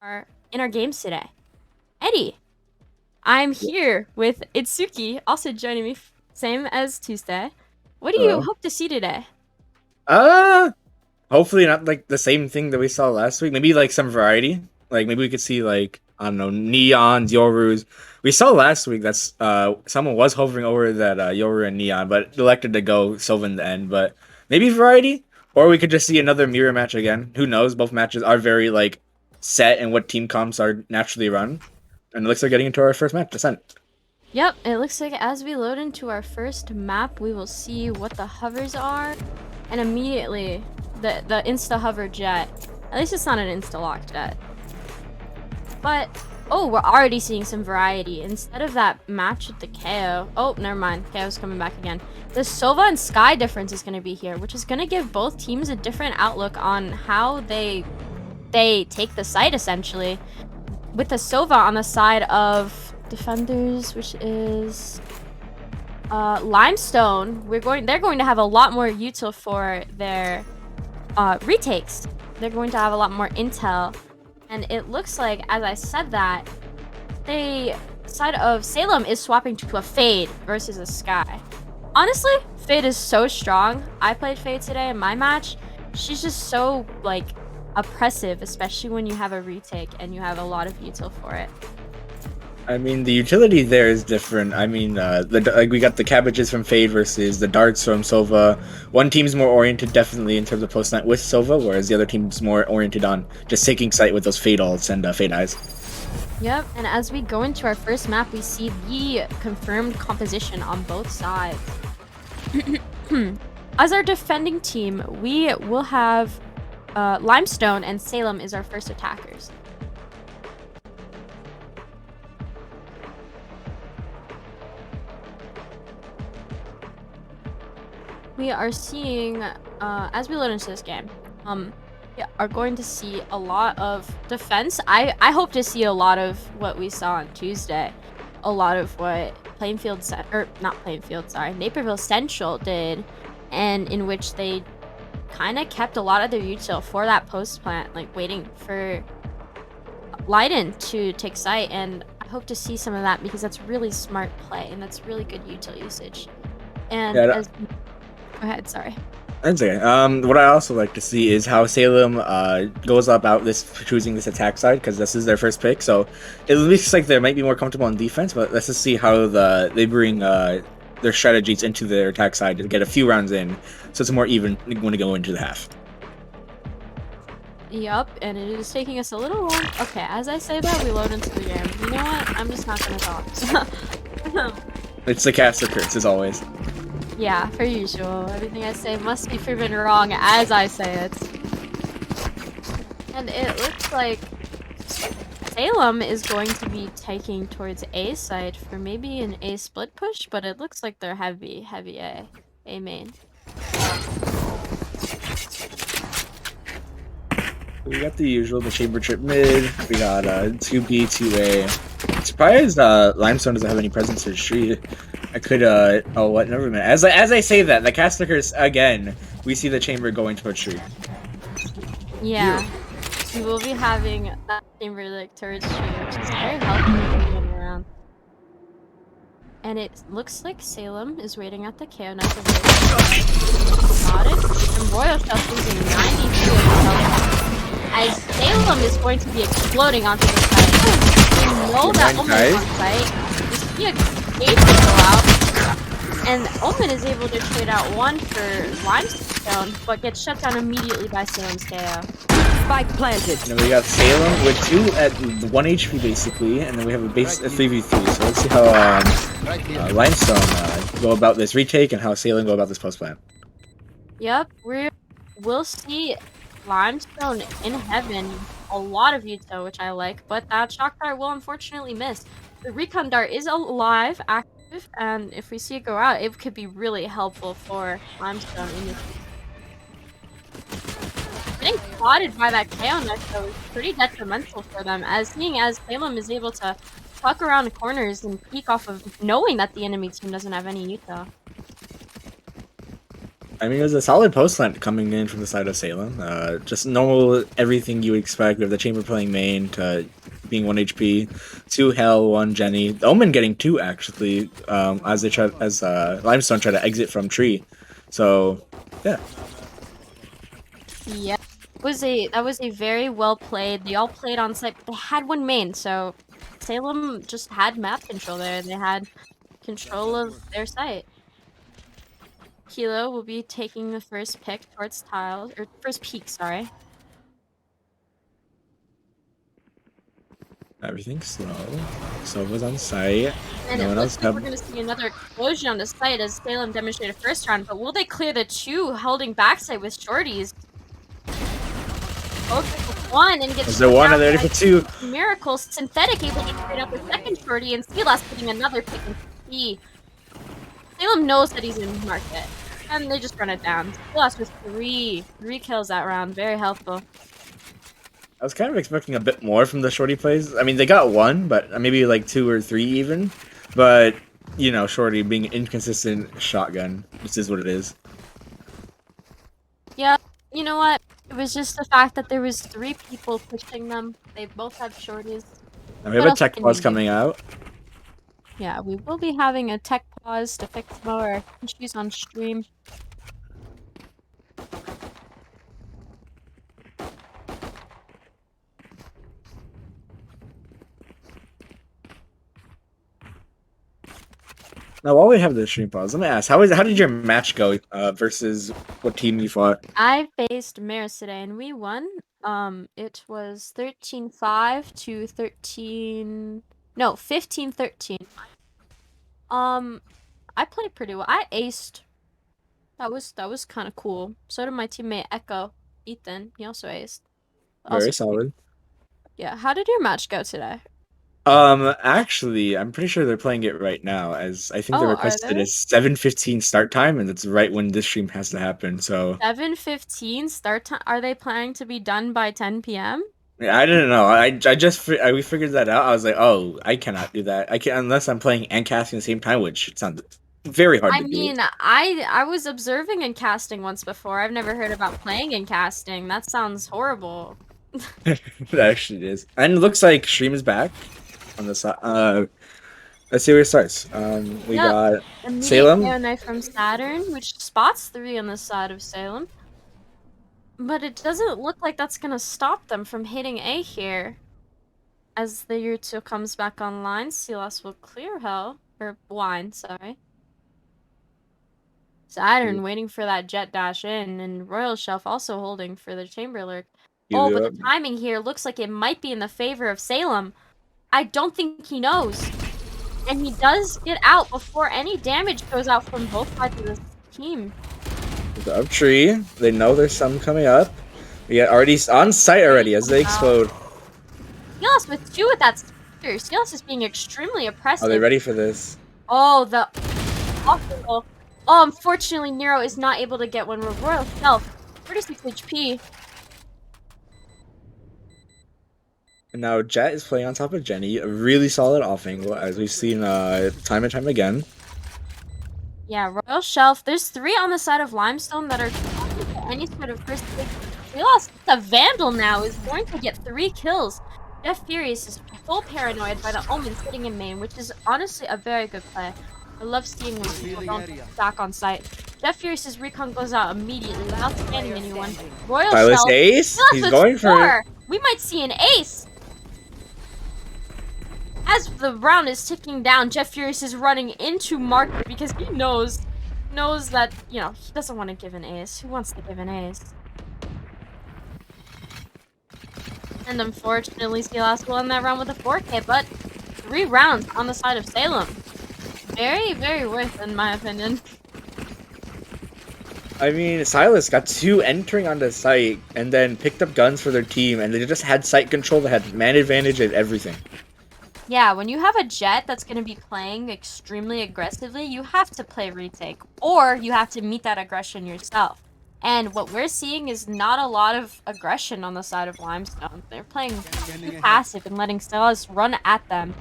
in our games today. Eddie, I'm here with Itsuki, also joining me, same as Tuesday. What do you Hello. hope to see today? Uh, Hopefully not like the same thing that we saw last week. Maybe like some variety. Like maybe we could see like I don't know neons, Yorus. We saw last week that's someone was hovering over that Yoru and neon, but elected to go Sylvan in the end. But maybe variety, or we could just see another mirror match again. Who knows? Both matches are very like set in what team comps are naturally run, and it looks like getting into our first match. Descent. Yep, it looks like as we load into our first map, we will see what the hovers are, and immediately the insta hover jet. At least it's not an insta lock jet. But oh, we're already seeing some variety. Instead of that match with the KO, oh, never mind. KO's coming back again. The Sova and Sky difference is going to be here, which is going to give both teams a different outlook on how they take the site essentially. With the Sova on the side of defenders, which is Limestone, they're going to have a lot more util for their retakes. They're going to have a lot more intel. And it looks like, as I said that, the side of Salem is swapping to a Fade versus a Sky. Honestly, Fade is so strong. I played Fade today in my match. She's just so, like, oppressive, especially when you have a retake and you have a lot of util for it. I mean, the utility there is different. I mean, we got the cabbages from Fade versus the darts from Sova. One team's more oriented, definitely, in terms of post night with Sova, whereas the other team's more oriented on just taking sight with those Fade ults and Fade eyes. Yep, and as we go into our first map, we see the confirmed composition on both sides. As our defending team, we will have Limestone and Salem is our first attackers. We are seeing, as we load into this game, we are going to see a lot of defense. I hope to see a lot of what we saw on Tuesday. A lot of what Naperville Central did, and in which they kind of kept a lot of their util for that post plant, like waiting for Leiden to take site, and I hope to see some of that because that's really smart play and that's really good util usage. And Yeah, go ahead, sorry. that's okay. What I also like to see is how Salem goes about choosing this attack side because this is their first pick. So it looks like they might be more comfortable on defense, but let's just see how they bring their strategies into their attack side to get a few rounds in, so it's more even when to go into the half. Yup, and it is taking us a little long. Okay, as I say that, we load into the game. You know what? I'm just not gonna talk. It's the caster curse, as always. Yeah, per usual. Everything I say must be proven wrong as I say it. And it looks like Salem is going to be taking towards A side for maybe an A split push, but it looks like they're heavy A main. We got the usual, the chamber trip mid. We got 2B, 2A. Surprised Limestone doesn't have any presence in street. I could oh what, never mind. As I say that, the caster curse again, we see the chamber going towards street. Yeah. We will be having that chamber like towards street, which is very helpful going around. And it looks like Salem is waiting at the KO net of got it. And Royal Shelf losing 92 as Salem is going to be exploding onto the site. We know that Omen is on site. We see a gate go out. And Omen is able to trade out one for Limestone, but gets shut down immediately by Salem's KO. Spike planted. And then we got Salem with 2 at 1 HP basically, and then we have a base 3v3. So let's see how Limestone go about this retake and how Salem go about this post plan. Yep, we'll see Limestone in heaven. A lot of util, which I like, but that shock dart will unfortunately miss. The recon dart is alive, active, and if we see it go out, it could be really helpful for Limestone in this. Getting spotted by that KO net though is pretty detrimental for them, as Salem is able to fuck around the corners and peek off of knowing that the enemy team doesn't have any util. I mean, it was a solid post plant coming in from the side of Salem. Just normal, everything you would expect with the chamber playing main to being 1 HP, 2 Hell, 1 Jenny. The Omen getting 2 actually, as Limestone try to exit from tree. So, yeah. Yeah. That was a very well played. They all played on site, but they had one main, so Salem just had map control there. They had control of their site. Kilo will be taking the first pick towards tiles, or first peak, sorry. Everything's slow. Sova's on site. And No it one else looks like we're have. going to see another explosion on the site as Salem demonstrated first round, but will they clear the 2 holding backside with shorties? Both with 1 and gets Is there 1 and they're ready by for 2? Miracle. Synthetic able to integrate out the second shorty, and Silas getting another pick and C. Salem knows that he's in market, and they just run it down. Silas with 3 kills that round, very helpful. I was kind of expecting a bit more from the shorty plays. I mean, they got 1, but maybe like 2 or 3 even. But, you know, shorty being inconsistent shotgun. This is what it is. Yeah, you know what? It was just the fact that there was 3 people pushing them. They both have shorties. And we have What a else tech can we pause do? coming out. Yeah, we will be having a tech pause to fix more issues on stream. Now, while we have the stream pause, let me ask, how did your match go versus what team you fought? I faced Maris today and we won. It was 13-5 to 15-13. I played pretty well. I aced. That was kind of cool. So did my teammate Echo, Ethan. He also aced. Very Also, solid. yeah. How did your match go today? Actually, I'm pretty sure they're playing it right now, as I think they Oh, are requested they? a 7:15 start time, and that's right when this stream has to happen. So 7:15 start time. Are they planning to be done by 10 p.m.? yeah, I didn't know. We figured that out. I was like, oh, I cannot do that. I can unless I'm playing and casting at the same time, which sounds very hard I to do. mean, I was observing and casting once before. I've never heard about playing and casting. That sounds horrible. It actually is, and it looks like stream is back on the side. Let's see where it starts. We Yep. got Immediate Salem. KO knife from Saturn, which spots 3 on the side of Salem. But it doesn't look like that's gonna stop them from hitting A here. As the year 2 comes back online, Silas will clear Hell. Or Wine, sorry. Saturn waiting for that jet dash in, and Royal Shelf also holding for the Chamber Lurk. Oh, but the timing here looks like it might be in the favor of Salem. I don't think he knows. And he does get out before any damage goes out from both sides of this team. The up tree. They know there's some coming up. We got already on site already as they explode. Silas with 2 with that spear. Silas is being extremely oppressive. Are they ready for this? Oh, the awful. Oh, unfortunately, Nero is not able to get one. Royal Shelf, 36 HP. And now Jet is playing on top of Jenny. A really solid off angle, as we've seen time and time again. Yeah, Royal Shelf. There's 3 on the side of Limestone that are trying to get any sort of first pick. We lost the Vandal now is going to get 3 kills. Jeff Furious is full paranoid by the Omen sitting in main, which is honestly a very good play. I love seeing when people don't back on site. Jeff Furious's recon goes out immediately without scanning anyone. Royal Silas Shelf. ace. He's going for it. We might see an ace. As the round is ticking down, Jeff Furious is running into Marker because he knows that, you know, he doesn't want to give an ace. Who wants to give an ace? And unfortunately, Silas will end that round with a 4K, but 3 rounds on the side of Salem. Very, very worth, in my opinion. I mean, Silas got 2 entering on the site and then picked up guns for their team, and they just had site control. They had man advantage and everything. Yeah, when you have a Jet that's going to be playing extremely aggressively, you have to play retake, or you have to meet that aggression yourself. And what we're seeing is not a lot of aggression on the side of Limestone. They're playing too passive and letting Silas run at them.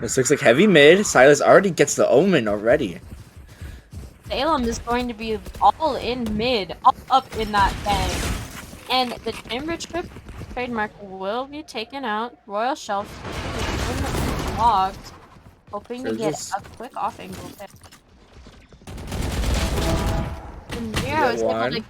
This looks like heavy mid. Silas already gets the Omen already. Salem is going to be all in mid, all up in that bang. And the chamber trip trademark will be taken out. Royal Shelf is logged, hoping to get a quick off angle pick. And Nero is able to.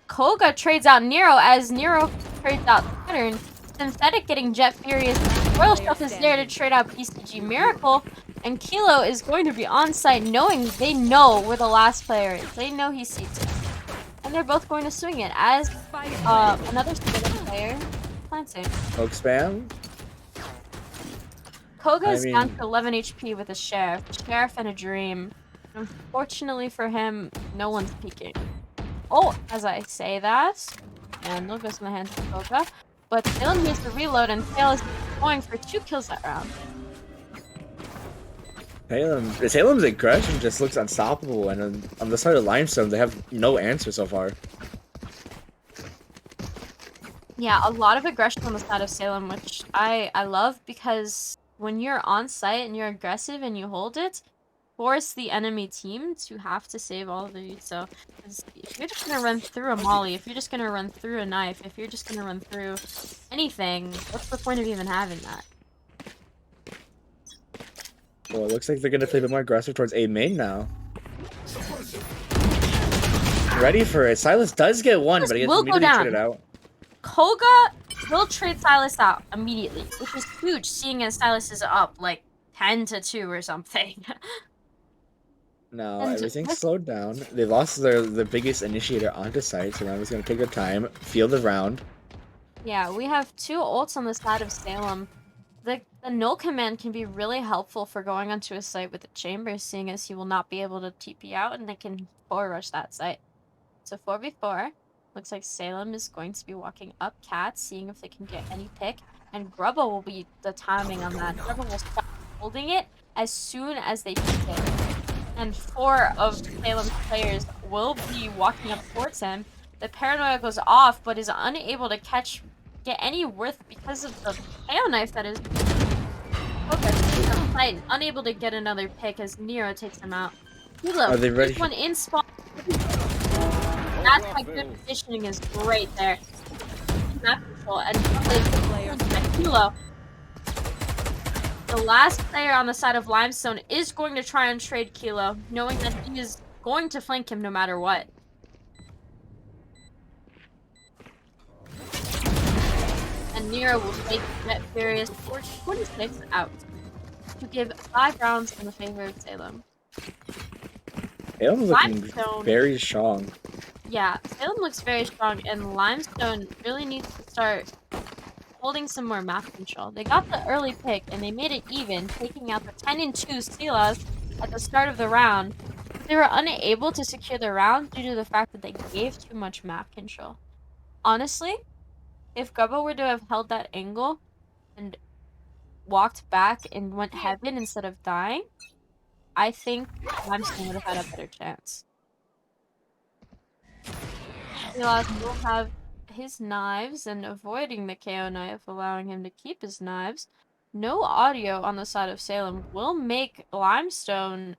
Koga trades out Nero as Nero trades out Pattern. Synthetic getting Jet Furious. Royal Shelf is there to trade out PCG Miracle. And Kilo is going to be on site knowing they know where the last player is. They know he sees it. And they're both going to swing it as another player planting. Poke spam. Koga is down to 11 HP with a Sheriff. Sheriff and a Dream. Unfortunately for him, no one's peeking. Oh, as I say that, and no goes in the hands of Koga. But Salem needs to reload, and Tail is going for 2 kills that round. Salem's aggression just looks unstoppable, and on the side of Limestone, they have no answer so far. Yeah, a lot of aggression on the side of Salem, which I love, because when you're on site and you're aggressive and you hold it, force the enemy team to have to save all of you. So if you're just gonna run through a molly, if you're just gonna run through a knife, if you're just gonna run through anything, what's the point of even having that? Well, it looks like they're gonna play a bit more aggressive towards A main now. Ready for it. Silas does get one, but he gets immediately traded out. Koga will trade Silas out immediately, which is huge, seeing as Silas is up like 10-2 or something. No, everything's slowed down. They lost the biggest initiator onto site, so now he's gonna take their time, feel the round. Yeah, we have 2 ults on the side of Salem. The null command can be really helpful for going onto a site with the chamber, seeing as he will not be able to TP out, and they can 4-rush that site. So 4v4. Looks like Salem is going to be walking up Cat, seeing if they can get any pick, and Grubba will be the timing on that. Grubba will start holding it as soon as they pick it. And 4 of Salem's players will be walking up towards him. The paranoia goes off, but is unable to get any worth because of the KO knife that is. Okay, unable to get another pick as Nero takes him out. Kilo, are they ready? One in spawn. That's why good positioning is great there. Map control and Kilo. The last player on the side of Limestone is going to try and trade Kilo, knowing that he is going to flank him no matter what. And Nero will take Jet Furious 46 out to give 5 rounds in the favor of Salem. Salem's looking very strong. Yeah, Salem looks very strong, and Limestone really needs to start holding some more map control. They got the early pick, and they made it even, taking out the 10-2 Silas at the start of the round. They were unable to secure the round due to the fact that they gave too much map control. Honestly, if Grubba were to have held that angle and walked back and went heaven instead of dying, I think Limestone would have had a better chance. Silas will have his knives, and avoiding the KO knife, allowing him to keep his knives. No audio on the side of Salem will make Limestone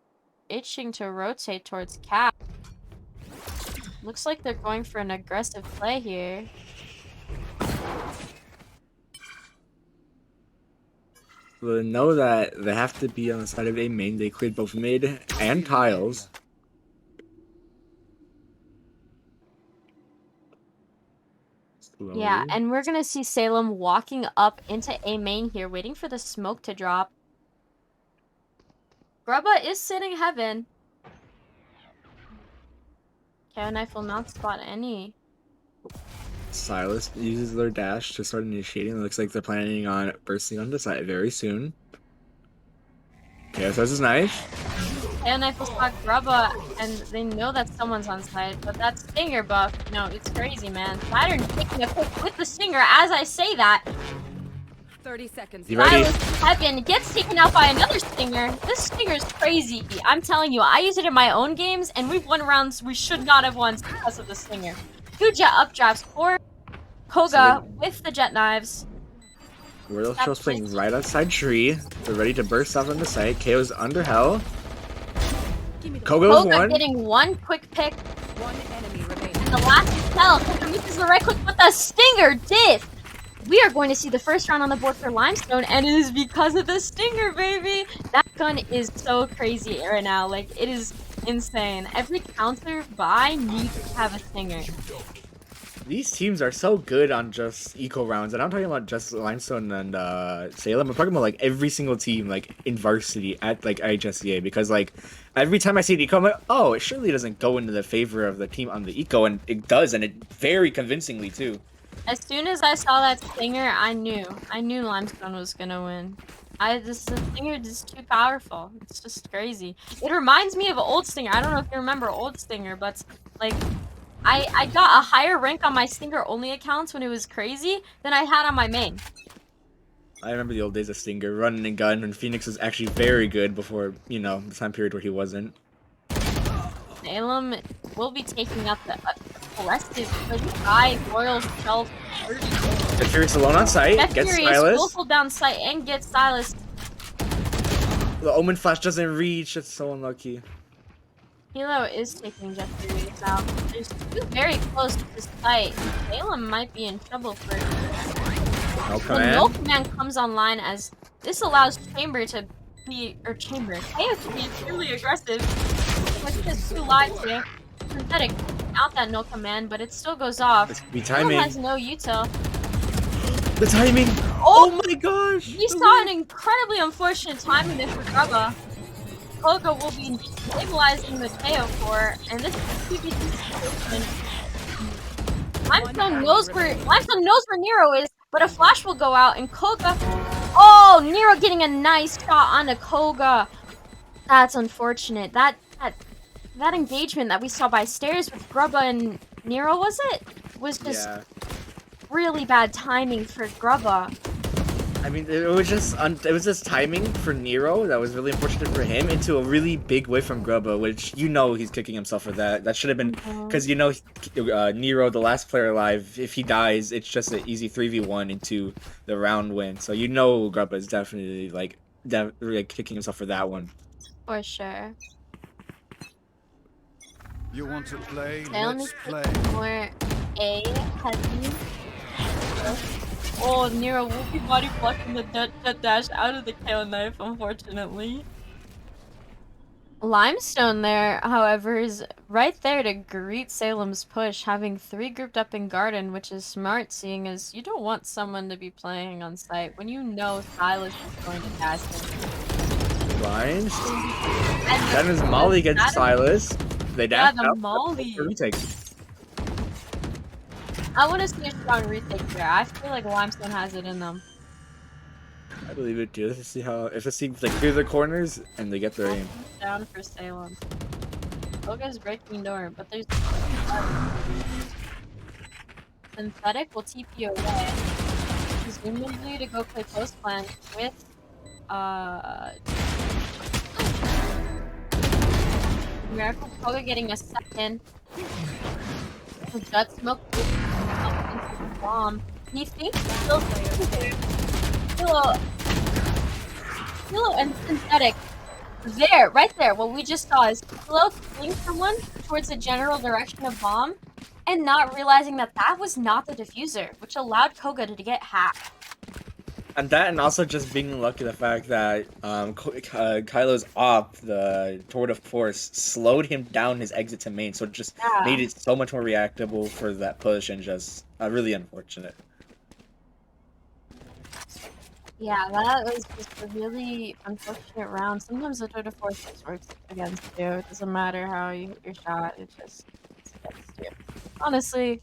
itching to rotate towards Cap. Looks like they're going for an aggressive play here. So they know that they have to be on the side of A main. They cleared both mid and tiles. Slowly. Yeah, and we're gonna see Salem walking up into A main here, waiting for the smoke to drop. Grubba is sitting heaven. KO knife will not spot any. Silas uses their dash to start initiating. It looks like they're planning on bursting onto site very soon. KO throws his knife. KO knife will spot Grubba, and they know that someone's on site, but that stinger buff, no, it's crazy, man. Saturn taking a pick with the stinger as I say that. 30 seconds. You ready? Heaven gets taken out by another stinger. This stinger is crazy. I'm telling you, I use it in my own games, and we've won rounds we should not have won because of the stinger. 2 jet updrafts for Koga with the jet knives. Royal Shell's playing right outside tree. They're ready to burst off on the site. KO's under hell. Kogo's Koga one. getting one quick pick, One enemy remaining. and the last cell. Koga reaches the right click, but the Stinger did. We are going to see the first round on the board for Limestone, and it is because of the Stinger, baby. That gun is so crazy right now. Like, it is insane. Every counter buy needs to have a Stinger. These teams are so good on just eco rounds, and I'm talking about just Limestone and Salem. I'm talking about like every single team like in varsity at like IHSEA, because like every time I see an eco, I'm like, oh, it surely doesn't go into the favor of the team on the eco, and it does, and it very convincingly too. As soon as I saw that Stinger, I knew Limestone was gonna win. The Stinger is too powerful. It's just crazy. It reminds me of an old Stinger. I don't know if you remember old Stinger, but like, I got a higher rank on my Stinger only accounts when it was crazy than I had on my main. I remember the old days of Stinger, running and gun, and Phoenix was actually very good before, you know, the time period where he wasn't. Salem will be taking out the aggressive guy Royal Shelf. Get Furious alone on site, Get gets Furious Silas. will hold down sight and get Silas. The Omen Flash doesn't reach, it's so unlucky. Hilo is taking Jet Furious out. There's two very close to the site. Salem might be in trouble for it. No The command. no command comes online as this allows Chamber to be, or Chamber, Chaos to be truly aggressive. Which is too live here. Synthetic out that no command, but it still goes off. This could be Salem timing. has no util. The timing! Oh! Oh my gosh! We saw an incredibly unfortunate timing there for Grubba. Koga will be stabilizing the KO core, and this is a 2v2 situation. Limestone knows where Nero is, but a flash will go out, and Koga. Oh, Nero getting a nice shot onto Koga. That's unfortunate. That engagement that we saw by stairs with Grubba and Nero, was just Yeah. really bad timing for Grubba. I mean, it was just timing for Nero that was really unfortunate for him into a really big whiff from Grubba, which you know he's kicking himself for that. That should have been, because you know Nero, the last player alive, if he dies, it's just an easy 3v1 into the round win. So you know Grubba is definitely like kicking himself for that one. For sure. You want to play? Salem Let's is play. taking more A heavy. Oh, Nero will be body blocking the jet dash out of the KO knife, unfortunately. Limestone there, however, is right there to greet Salem's push, having 3 grouped up in Garden, which is smart, seeing as you don't want someone to be playing on site when you know Silas is going to dash him. Lines. And That is Molly against that is- Silas. They Yeah, dash the out. Molly. Retake. I want to see a strong retake here. I feel like Limestone has it in them. I believe it too. Let's see how if it's like through the corners and they get their aim. Down for Salem. Koga's breaking door, but there's Synthetic will TP away. Presumably to go play post plan with Miracle Koga getting a second. The Jet Smoke into the bomb. He thinks still Hilo and Synthetic. There, right there, what we just saw is Hilo killing someone towards the general direction of bomb and not realizing that that was not the diffuser, which allowed Koga to get hacked. And that, and also just being lucky the fact that Kylo's op, the Tour de Force, slowed him down his exit to main, so it just Yeah. made it so much more reactable for that push, and just really unfortunate. Yeah, that was just a really unfortunate round. Sometimes the Tour de Force just works against you. It doesn't matter how you hit your shot, it's against you. Honestly,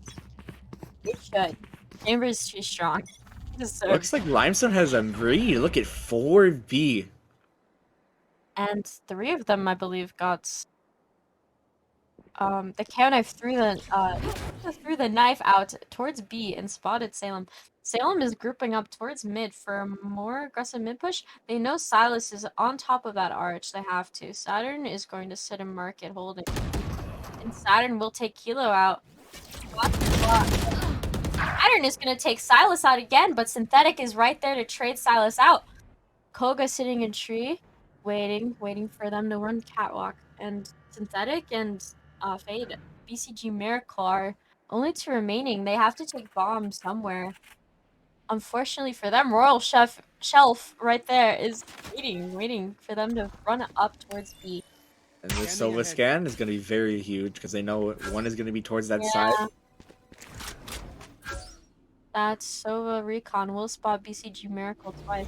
it should. Chamber's too strong. Looks like Limestone has a read. Look at 4B. And 3 of them, I believe, got the KO knife threw the knife out towards B and spotted Salem. Salem is grouping up towards mid for a more aggressive mid push. They know Silas is on top of that arch. They have to. Saturn is going to sit and mark it holding. And Saturn will take Kilo out. Saturn is going to take Silas out again, but Synthetic is right there to trade Silas out. Koga sitting in tree, waiting for them to run catwalk. and Synthetic and Fade, BCG Miracle are only two remaining. They have to take bombs somewhere. Unfortunately for them, Royal Shelf right there is waiting for them to run up towards B. And this Sova scan is going to be very huge because they know one is going to be towards that Yeah. side. That Sova Recon will spot BCG Miracle twice.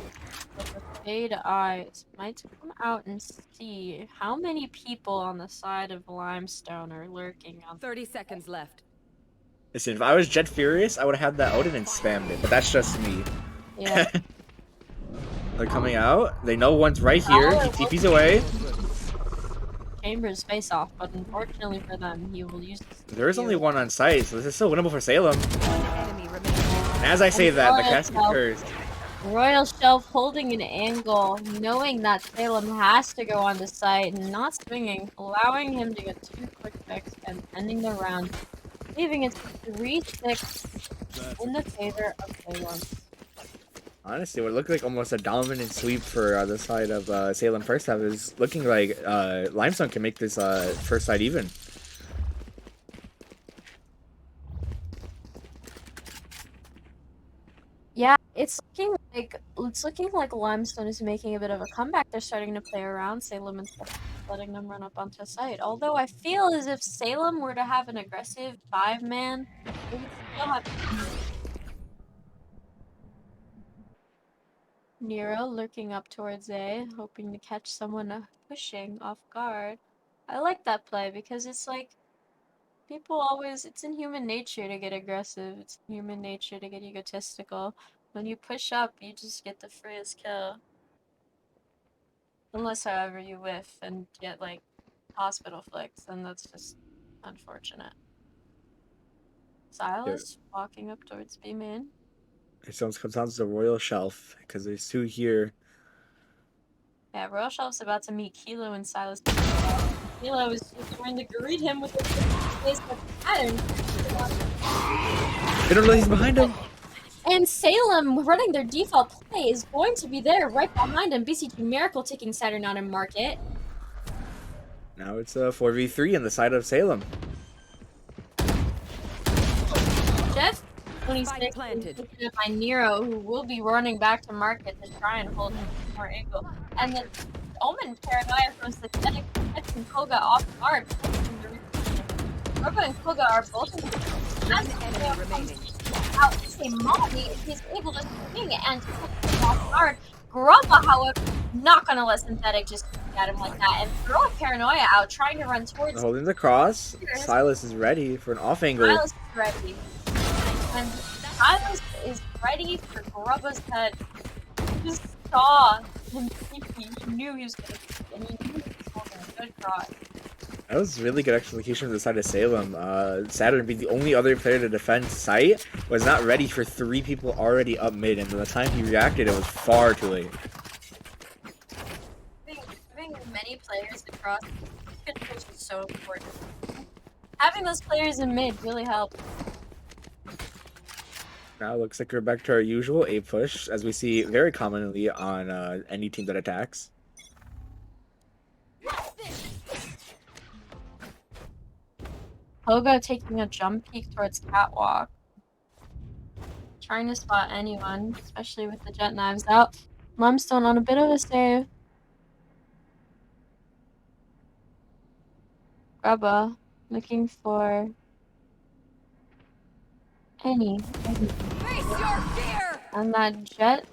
But the Fade Eyes might come out and see how many people on the side of Limestone are lurking on. 30 seconds left. Listen, if I was Jet Furious, I would have had that Odin and spammed it, but that's just me. Yeah. They're coming out. They know one's right here. He TP's away. Chambers face off, but unfortunately for them, he will use. There is only one on site, so this is still winnable for Salem. Enemy remaining. And as I say that, the Royal cast Shelf. occurs. Royal Shelf holding an angle, knowing that Salem has to go on the site and not swinging, allowing him to get 2 quick picks and ending the round, leaving it 3-6 in the favor of Salem. Honestly, what looked like almost a dominant sweep for the side of Salem first half is looking like Limestone can make this first side even. Yeah, it's looking like Limestone is making a bit of a comeback. They're starting to play around Salem instead of letting them run up onto site. Although I feel as if Salem were to have an aggressive 5-man, they would still have Nero lurking up towards A, hoping to catch someone pushing off guard. I like that play because it's like people always, it's in human nature to get aggressive, it's in human nature to get egotistical. When you push up, you just get the freest kill. Unless, however, you whiff and get like hospital flicks, and that's just unfortunate. Silas walking up towards B main. It almost comes down to the Royal Shelf because there's 2 here. Yeah, Royal Shelf's about to meet Kilo and Silas. Kilo is just going to greet him with a face pattern. They don't know he's behind him. And Salem, running their default play, is going to be there right behind him. BCG Miracle taking Saturn out in market. Now it's a 4v3 on the side of Salem. Jeff 26 is taken up by Nero, who will be running back to market to try and hold more angle. And the Omen Paranoia from Synthetic catching Koga off guard. Koga and Koga are both in the enemy remaining. Out the same moment, he's able to swing and take off guard. Grubba, however, not gonna let Synthetic just at him like that and throw a Paranoia out, trying to run towards. Holding the cross. Silas is ready for an off angle. Silas is ready. And Silas is ready for Grubba's head. He just saw him TP. He knew he was gonna TP, and he knew he was holding a good cross. That was really good execution on the side of Salem. Saturn being the only other player to defend site was not ready for 3 people already up mid, and by the time he reacted, it was far too late. Having many players across controls is so important. Having those players in mid really helps. Now it looks like we're back to our usual A push, as we see very commonly on any team that attacks. Koga taking a jump peek towards Catwalk. Trying to spot anyone, especially with the jet knives out. Limestone on a bit of a save. Grubba looking for any. And that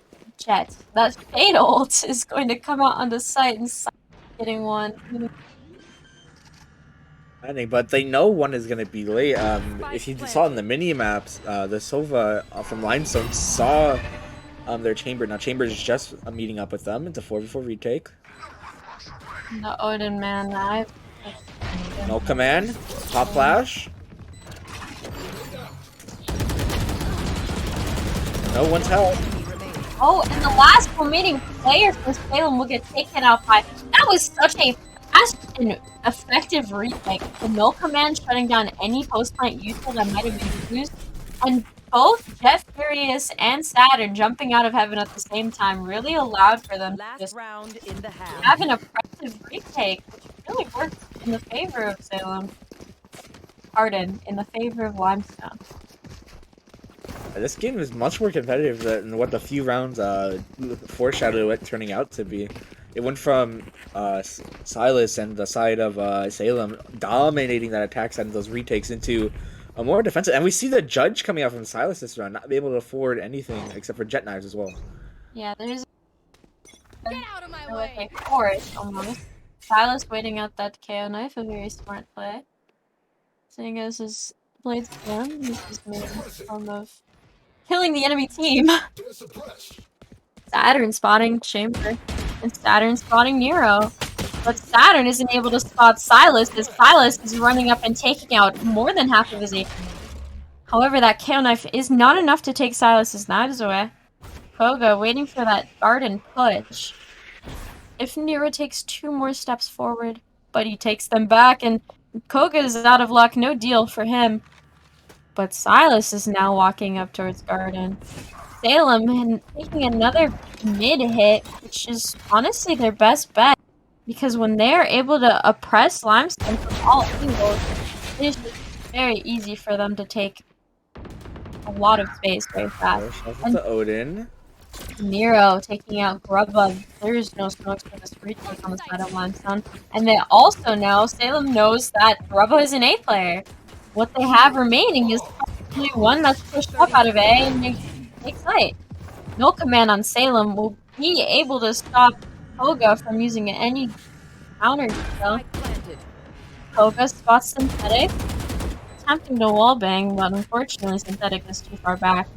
that Fade ult is going to come out on the site and getting one. I think, but they know one is gonna be late. If you saw in the mini maps, the Sova from Limestone saw their chamber. Now Chamber is just meeting up with them. It's a 4v4 retake. The Odin man, No command. Pop flash. No one's help. Oh, and the last remaining player for Salem will get taken out by. That was such a fast and effective retake. The no command shutting down any post plant user that might have been used, and both Jet Furious and Saturn jumping out of heaven at the same time really allowed for them to just round in the half. have an impressive retake, which really worked in the favor of Salem. Pardon, in the favor of Limestone. This game is much more competitive than what the few rounds foreshadowed it turning out to be. It went from Silas and the side of Salem dominating that attack side and those retakes into a more defensive. And we see the judge coming out from Silas this round, not be able to afford anything except for jet knives as well. Yeah, there's Get out of my way. like forest almost. Silas waiting out that KO knife, a very smart play. Seeing as his blades down, this is made in the form of killing the enemy team. Saturn spotting Chamber, and Saturn spotting Nero. But Saturn isn't able to spot Silas, as Silas is running up and taking out more than half of his AP. However, that KO knife is not enough to take Silas's knives away. Koga waiting for that garden push. If Nero takes 2 more steps forward, but he takes them back, and Koga is out of luck, no deal for him. But Silas is now walking up towards garden. Salem and taking another mid hit, which is honestly their best bet. Because when they're able to oppress Limestone from all angles, it is just very easy for them to take a lot of space very fast. And to Odin. Nero taking out Grubba. There is no smokes for this retake on the side of Limestone. And they also know, Salem knows that Grubba is an A player. What they have remaining is probably one that's pushed up out of A and makes site. No command on Salem will be able to stop Koga from using any counter spell. Koga spots Synthetic, attempting to wallbang, but unfortunately Synthetic is too far back.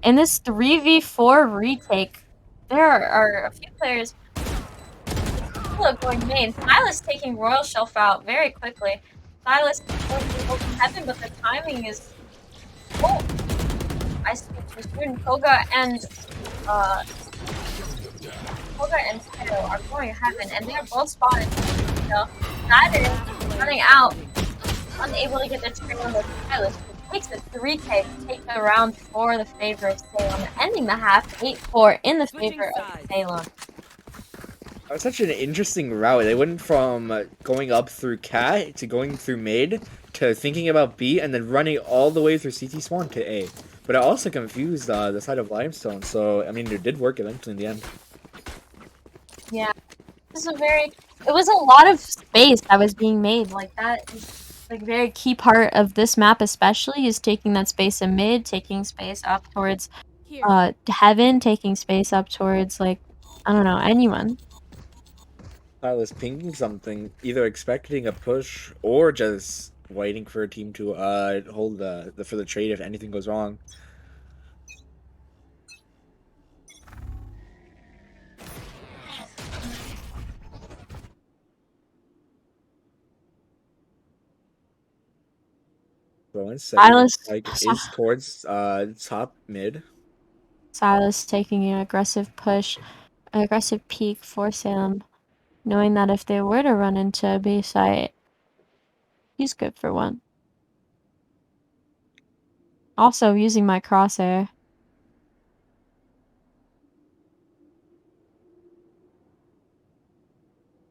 In this 3v4 retake, there are a few players going main. Silas taking Royal Shelf out very quickly. Silas going to open heaven, but the timing is... Oh! I speak too soon. Koga and Tato are going heaven, and they're both spotted. So, Saturn running out, unable to get the trigger on the Silas. Takes a 3K to take the round for the favor of Salem, ending the half 8-4 in the favor of Salem. That was such an interesting route. They went from going up through Cat to going through mid to thinking about B and then running all the way through CT Spawn to A. But it also confused the side of Limestone, so I mean it did work eventually in the end. Yeah, it was a lot of space that was being made. Like that is like very key part of this map, especially is taking that space in mid, taking space up towards heaven, taking space up towards like I don't know anyone. Silas pinging something, either expecting a push or just waiting for a team to hold for the trade if anything goes wrong. Silas is towards top mid. Silas taking an aggressive push, an aggressive peek for Salem, knowing that if they were to run into a B site, he's good for one. Also using my crosshair.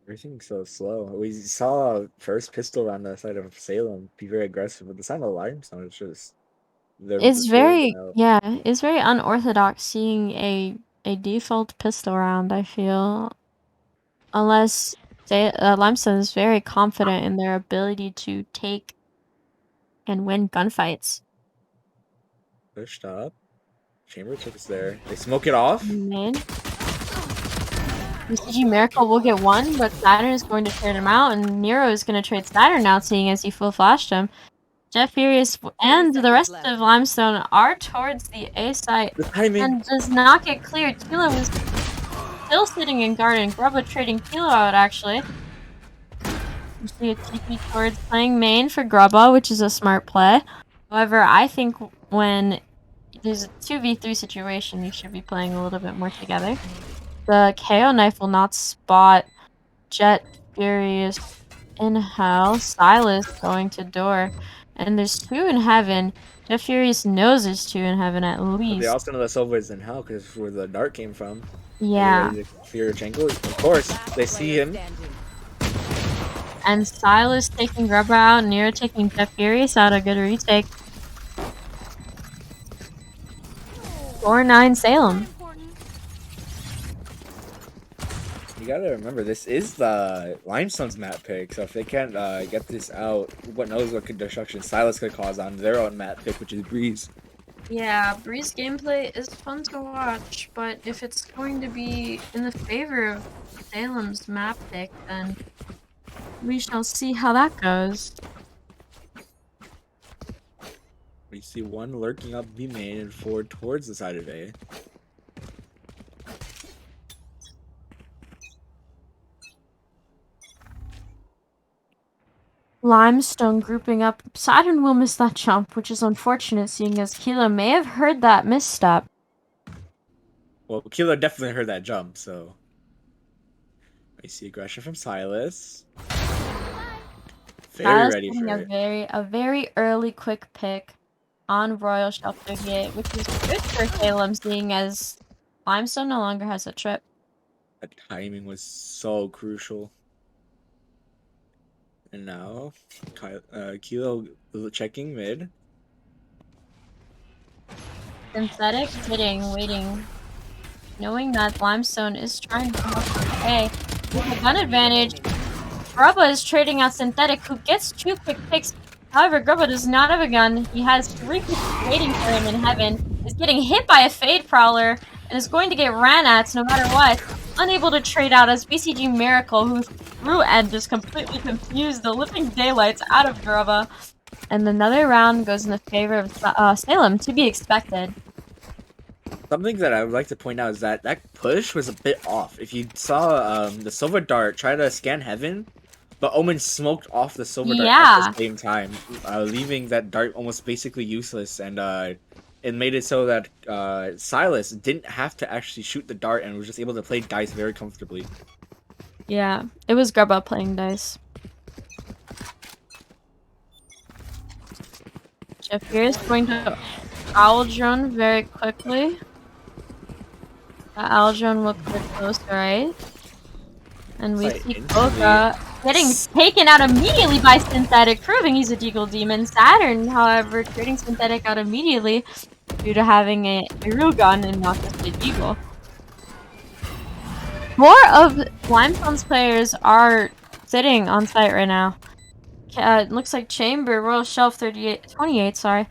Everything's so slow. We saw first pistol around the side of Salem be very aggressive, but the side of Limestone is just... It's very unorthodox seeing a default pistol round, I feel. Unless Limestone is very confident in their ability to take and win gunfights. Pushed up. Chamber takes there. They smoke it off. Man. BCG Miracle will get one, but Saturn is going to trade him out, and Nero is going to trade Saturn out, seeing as he full flashed him. Jeff Furious and the rest of Limestone are towards the A site and does not get cleared. Tilo was still sitting in garden. Grubba trading Tilo out, actually. You see a TP towards playing main for Grubba, which is a smart play. However, I think when there's a 2v3 situation, you should be playing a little bit more together. The KO knife will not spot Jet Furious in hell. Silas going to door. And there's 2 in heaven. Jeff Furious knows there's 2 in heaven at least. They also know that Silva is in hell because where the dart came from. Yeah. Of course, they see him. And Silas taking Grubba out, Nero taking Jeff Furious out, a good retake. 4-9 Salem. You gotta remember, this is the Limestone's map pick, so if they can't get this out, what knows what destruction Silas could cause on their own map pick, which is Breeze. Yeah, Breeze gameplay is fun to watch, but if it's going to be in the favor of Salem's map pick, then we shall see how that goes. We see one lurking up B main and forward towards the side of A. Limestone grouping up. Saturn will miss that jump, which is unfortunate, seeing as Kilo may have heard that misstep. Well, Kilo definitely heard that jump, so I see aggression from Silas. Very Silas ready getting for it. a very early quick pick on Royal Shelf 38, which is good for Salem, seeing as Limestone no longer has a trip. The timing was so crucial. And now, Kilo checking mid. Synthetic hitting, waiting, knowing that Limestone is trying to come up with A. With a gun advantage, Grubba is trading out Synthetic, who gets 2 quick picks. However, Grubba does not have a gun. He has 3 picks waiting for him in heaven, is getting hit by a Fade Prowler, and is going to get ran at no matter what. Unable to trade out as BCG Miracle, who threw and just completely confused the living daylights out of Grubba. And another round goes in the favor of Salem, to be expected. Something that I would like to point out is that push was a bit off. If you saw the Silver Dart try to scan heaven, but Omen smoked off the Silver Dart at the same time, leaving that dart almost basically useless, and it made it so that Silas didn't have to actually shoot the dart and was just able to play dice very comfortably. Yeah, it was Grubba playing dice. Jafir is going to Owl Drone very quickly. That Owl Drone will click close, right? And we see Koga getting taken out immediately by Synthetic, proving he's a Deagle Demon. Saturn, however, trading Synthetic out immediately due to having a real gun and not just a Deagle. More of Limestone's players are sitting on site right now. It looks like Chamber, Royal Shelf 28, sorry,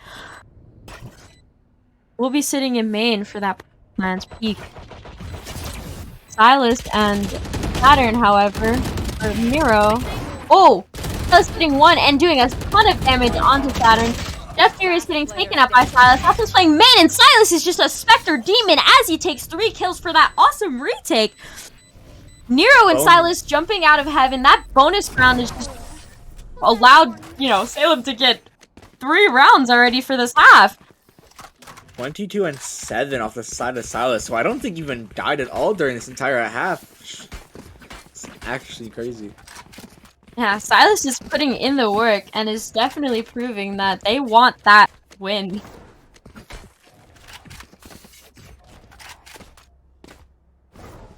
will be sitting in main for that man's peak. Silas and Saturn, however, or Nero. Oh! Silas hitting 1 and doing a ton of damage onto Saturn. Jeff Fury is getting taken out by Silas. After playing main, and Silas is just a Spectre Demon as he takes 3 kills for that awesome retake. Nero and Silas jumping out of heaven. That bonus round is just allowed, you know, Salem to get 3 rounds already for this half. 22 and 7 off the side of Silas, so I don't think even died at all during this entire half. It's actually crazy. Yeah, Silas is putting in the work and is definitely proving that they want that win.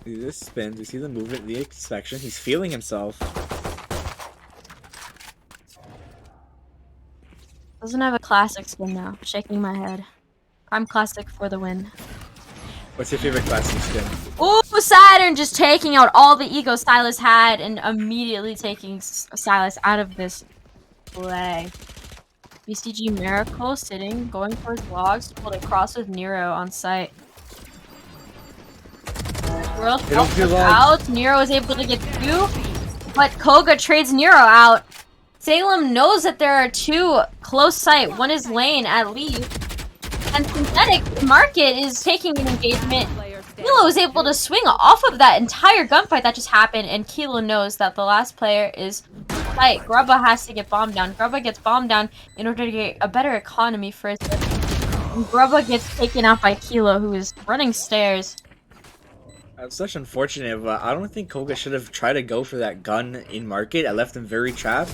See this spins, you see the movement, the inspection, he's feeling himself. Doesn't have a classic skin now. Shaking my head. Prime classic for the win. What's your favorite classic skin? Ooh, Saturn just taking out all the ego Silas had and immediately taking Silas out of this play. BCG Miracle sitting, going towards logs, pulled across with Nero on site. World out. Nero is able to get 2, but Koga trades Nero out. Salem knows that there are 2 close sight. One is lane at least. And Synthetic Market is taking an engagement. Kilo is able to swing off of that entire gunfight that just happened, and Kilo knows that the last player is tight. Grubba has to get bombed down. Grubba gets bombed down in order to get a better economy for his team. And Grubba gets taken out by Kilo, who is running stairs. That's such unfortunate, but I don't think Koga should have tried to go for that gun in market. I left him very trapped,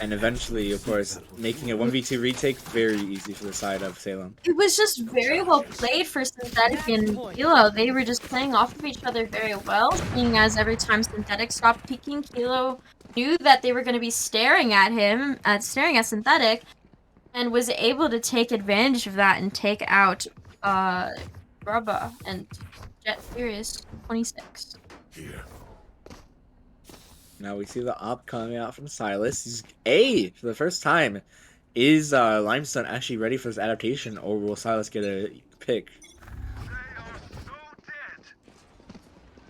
and eventually, of course, making a 1v2 retake very easy for the side of Salem. It was just very well played for Synthetic and Kilo. They were just playing off of each other very well, seeing as every time Synthetic stopped peeking, Kilo knew that they were going to be staring at him, staring at Synthetic, and was able to take advantage of that and take out Grubba and Jet Furious 26. Now we see the op coming out from Silas. He's for the first time. Is Limestone actually ready for this adaptation, or will Silas get a pick?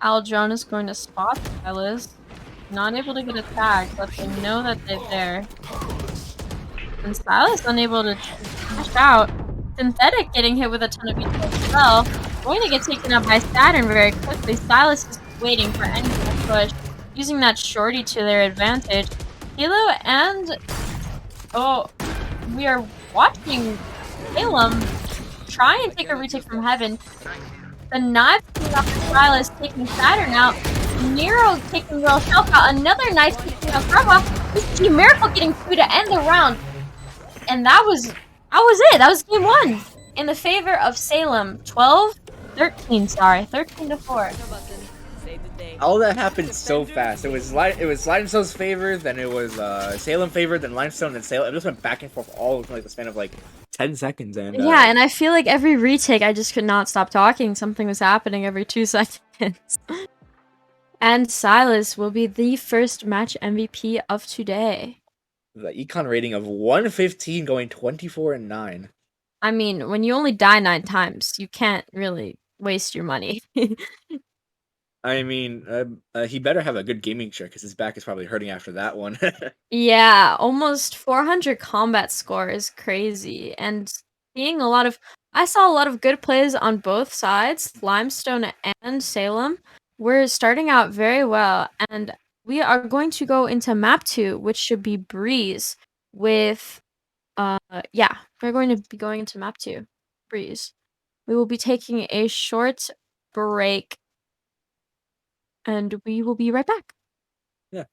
Aldron is going to spot Silas. Not able to get a tag, but they know that they're there. And Silas unable to dash out. Synthetic getting hit with a ton of eco as well. Going to get taken out by Saturn very quickly. Silas is waiting for any push, using that shorty to their advantage. Hilo and we are watching Salem try and take a retake from Heaven. The knife coming off of Silas, taking Saturn out. Nero taking Real Shelf out. Another knife taking out Grubba. This is Miracle getting through to end the round. And that was it. That was game 1 in the favor of Salem. 13 to 4. All that happened so fast. It was Limestone's favor, then it was Salem favor, then Limestone, then Salem. It just went back and forth all in like the span of like 10 seconds. And yeah, and I feel like every retake, I just could not stop talking. Something was happening every 2 seconds. And Silas will be the first match MVP of today. The econ rating of 115 going 24-9. I mean, when you only die 9 times, you can't really waste your money. I mean, he better have a good gaming chair because his back is probably hurting after that one. Yeah, almost 400 combat score is crazy. And I saw a lot of good plays on both sides, Limestone and Salem. We're starting out very well, and we are going to go into map 2, which should be Breeze with, yeah, we're going to be going into map 2, Breeze. We will be taking a short break, and we will be right back. Yeah.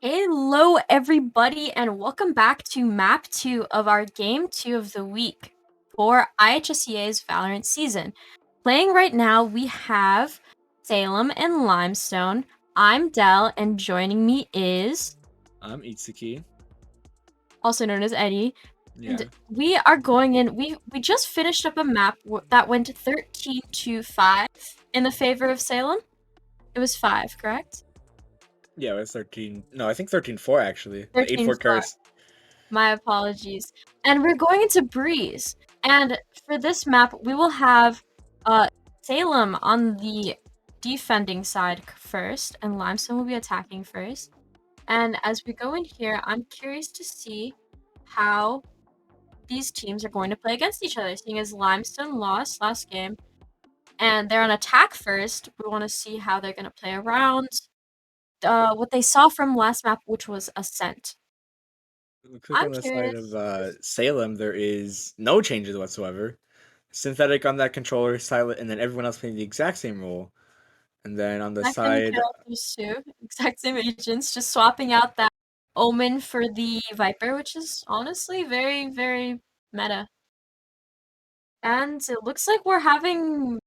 Hello, everybody, and welcome back to Map 2 of our Game 2 of the week for IHSEA's Valorant season. Playing right now, we have Salem and Limestone. I'm Dell, and joining me is, I'm Itsuki. also known as Eddie. Yeah. And we are going in. We just finished up a map that went 13-5 in the favor of Salem. It was 5, correct? Yeah, it was 13. No, I think 13-4 actually. The 8-4 13-4. curse. My apologies. And we're going into Breeze. And for this map, we will have Salem on the defending side first, and Limestone will be attacking first. And as we go in here, I'm curious to see how these teams are going to play against each other, seeing as Limestone lost last game. And they're on attack first. We want to see how they're going to play around what they saw from last map, which was Ascent. Looks like I'm on the curious. side of Salem, there is no changes whatsoever. Synthetic on that controller, Silent, and then everyone else playing the exact same role. And then on the Back in the side, characters too, exact same agents, just swapping out that Omen for the Viper, which is honestly very, very meta. And it looks like we're having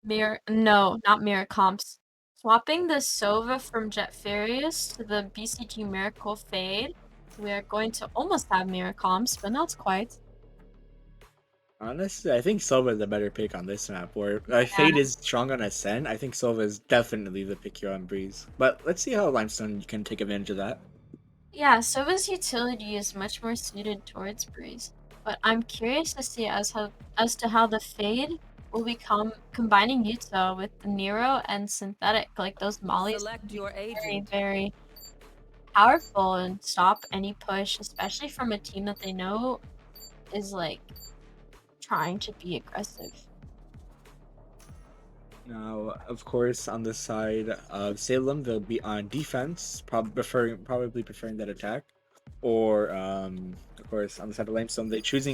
not mirror comps. Swapping the Sova from Jet Furious to the BCG Miracle Fade. We are going to almost have mirror comps, but not quite. honestly, I think Sova is a better pick on this map. Where Fade is strong on Ascent, I think Sova is definitely the pick here on Breeze. But let's see how Limestone can take advantage of that. Yeah, Sova's utility is much more suited towards Breeze, but I'm curious to see as to how the Fade will become combining Utah with the Nero and Synthetic. Like those mollies Select your very, agent. very powerful and stop any push, especially from a team that they know is like trying to be aggressive. Now, of course, on the side of Salem, they'll be on defense, probably preferring that attack. Or, of course, on the side of Limestone, they chose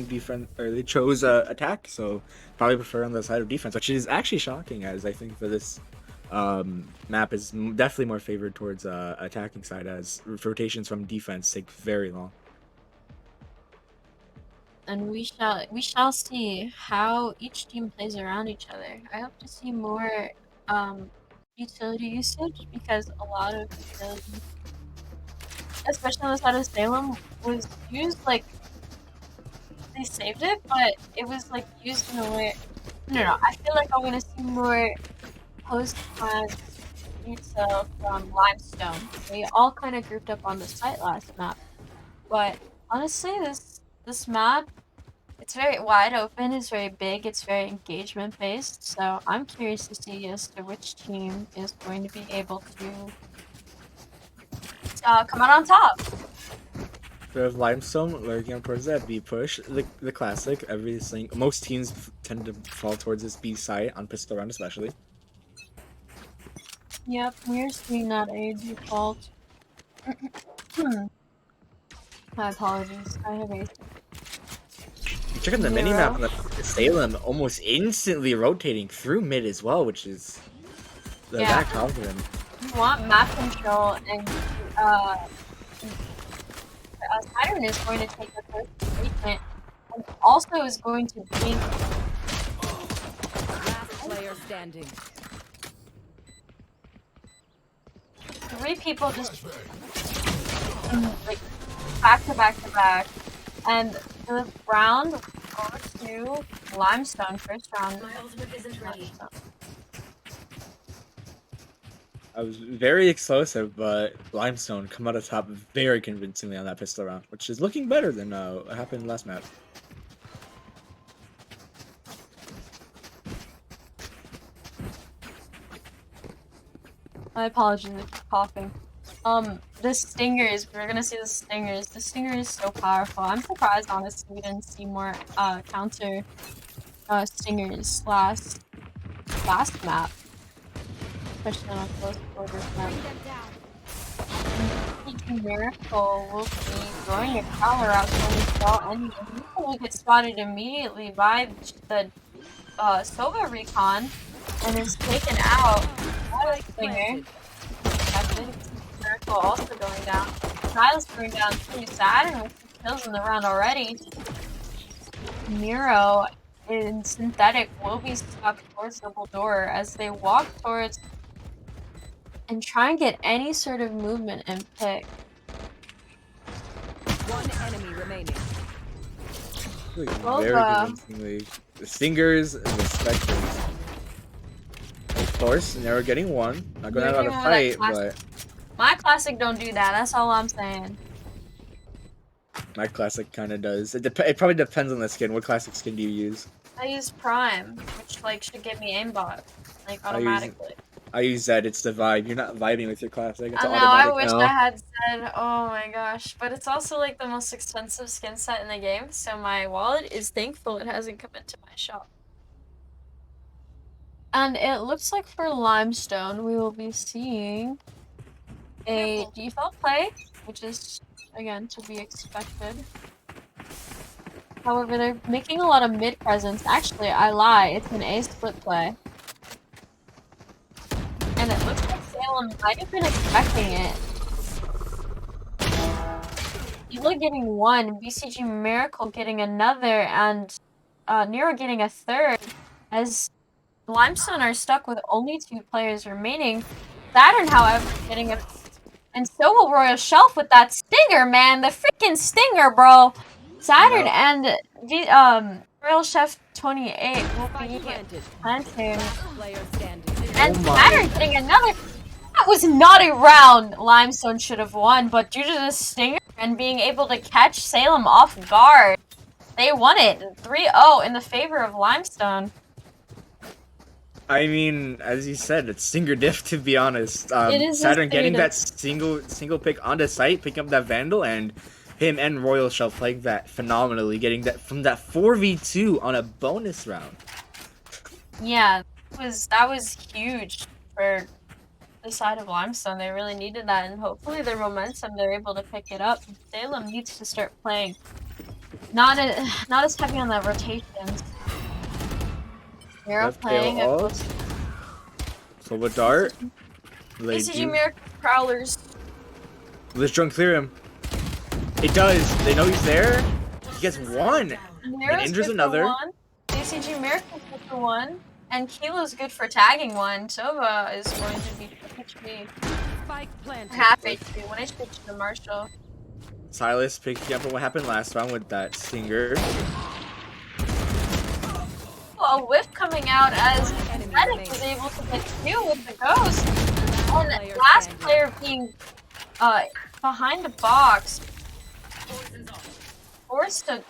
attack, so probably prefer on the side of defense, which is actually shocking, as I think for this map is definitely more favored towards attacking side, as rotations from defense take very long. And we shall see how each team plays around each other. I hope to see more utility usage, because a lot of utility, especially on the side of Salem, was used like they saved it, but it was like used in a way. No. I feel like I'm gonna see more post-time util from Limestone. They all kind of grouped up on the site last map, but honestly, this map, it's very wide open, it's very big, it's very engagement based, so I'm curious to see as to which team is going to be able to come out on top. So if Limestone lurking up towards that B push, the classic, most teams tend to fall towards this B site on pistol round especially. Yep, we're seeing that a default. My apologies, I have a You check out the mini map on the Salem almost instantly rotating through mid as well, which is that confident. You want map control, and Siren is going to take the first treatment, and also is going to blink. Last player standing. 3 people just like back to back to back, and the round goes to Limestone. First round. My ultimate isn't ready. I was very explosive, but Limestone come out of top very convincingly on that pistol round, which is looking better than what happened last map. My apologies for coughing. The stingers, we're gonna see the stingers. The stinger is so powerful. I'm surprised, honestly, we didn't see more counter stingers last map. Especially on a close quarters map. Miracle will be throwing a counter out when we saw, and Miracle will get spotted immediately by the Sova recon and is taken out by the stinger. That's it. Miracle also going down. Silas going down too. Saturn with 2 kills in the round already. Miro in Synthetic will be stuck towards Double Door as they walk towards and try and get any sort of movement and pick. One enemy remaining. Like, Well, very convincingly. The Stingers and the Spectres. Of course, and they're getting one. Not going They're out of getting one fight, of that but My classic don't do that. That's all I'm saying. my classic kind of does. It probably depends on the skin. What classic skin do you use? I use Prime, which like should give me aimbot, like automatically. I use Zed. It's the vibe. You're not vibing with your classic. It's I know. automatic I wish now. I had said. Oh my gosh! But it's also like the most expensive skin set in the game, so my wallet is thankful it hasn't come into my shop. And it looks like for Limestone, we will be seeing a default play, which is again to be expected. However, they're making a lot of mid presence. Actually, I lie. It's an A split play. And it looks like Salem might have been expecting it. Evil getting 1, BCG Miracle getting another, and Nero getting a 3rd. As Limestone are stuck with only 2 players remaining. Saturn, however, getting a... And so will Royal Shelf with that Stinger, man! The freaking Stinger, bro! Saturn and Royal Chef 28 will be planting. Player standing. And Saturn getting another. That was not a round Limestone should have won, but due to the Stinger and being able to catch Salem off guard, they won it 3-0 in the favor of Limestone. I mean, as you said, it's Stinger diff, to be honest. It is Saturn a getting Stinger that single pick onto site, picking up that Vandal, and him and Royal Shelf playing that phenomenally, getting that from that 4v2 on a bonus round. Yeah, that was huge for the side of Limestone. They really needed that, and hopefully their momentum, they're able to pick it up. Salem needs to start playing not as heavy on the rotations. Miro Left playing tail a ult. Silver Dart. BCG Miracle Prowlers. Let's drunk clear him. It does. They know he's there. He gets 1. Miro's injures good another. For 1. BCG Miracle good for 1. And Kilo's good for tagging 1. Sova is going to be HP. Spike planted. Half HP. 1 HP to the Marshall. Silas picking up on what happened last round with that Stinger. A whiff coming out as Synthetic was able to get 2 with the Ghost. And the last player being behind the box. Forced to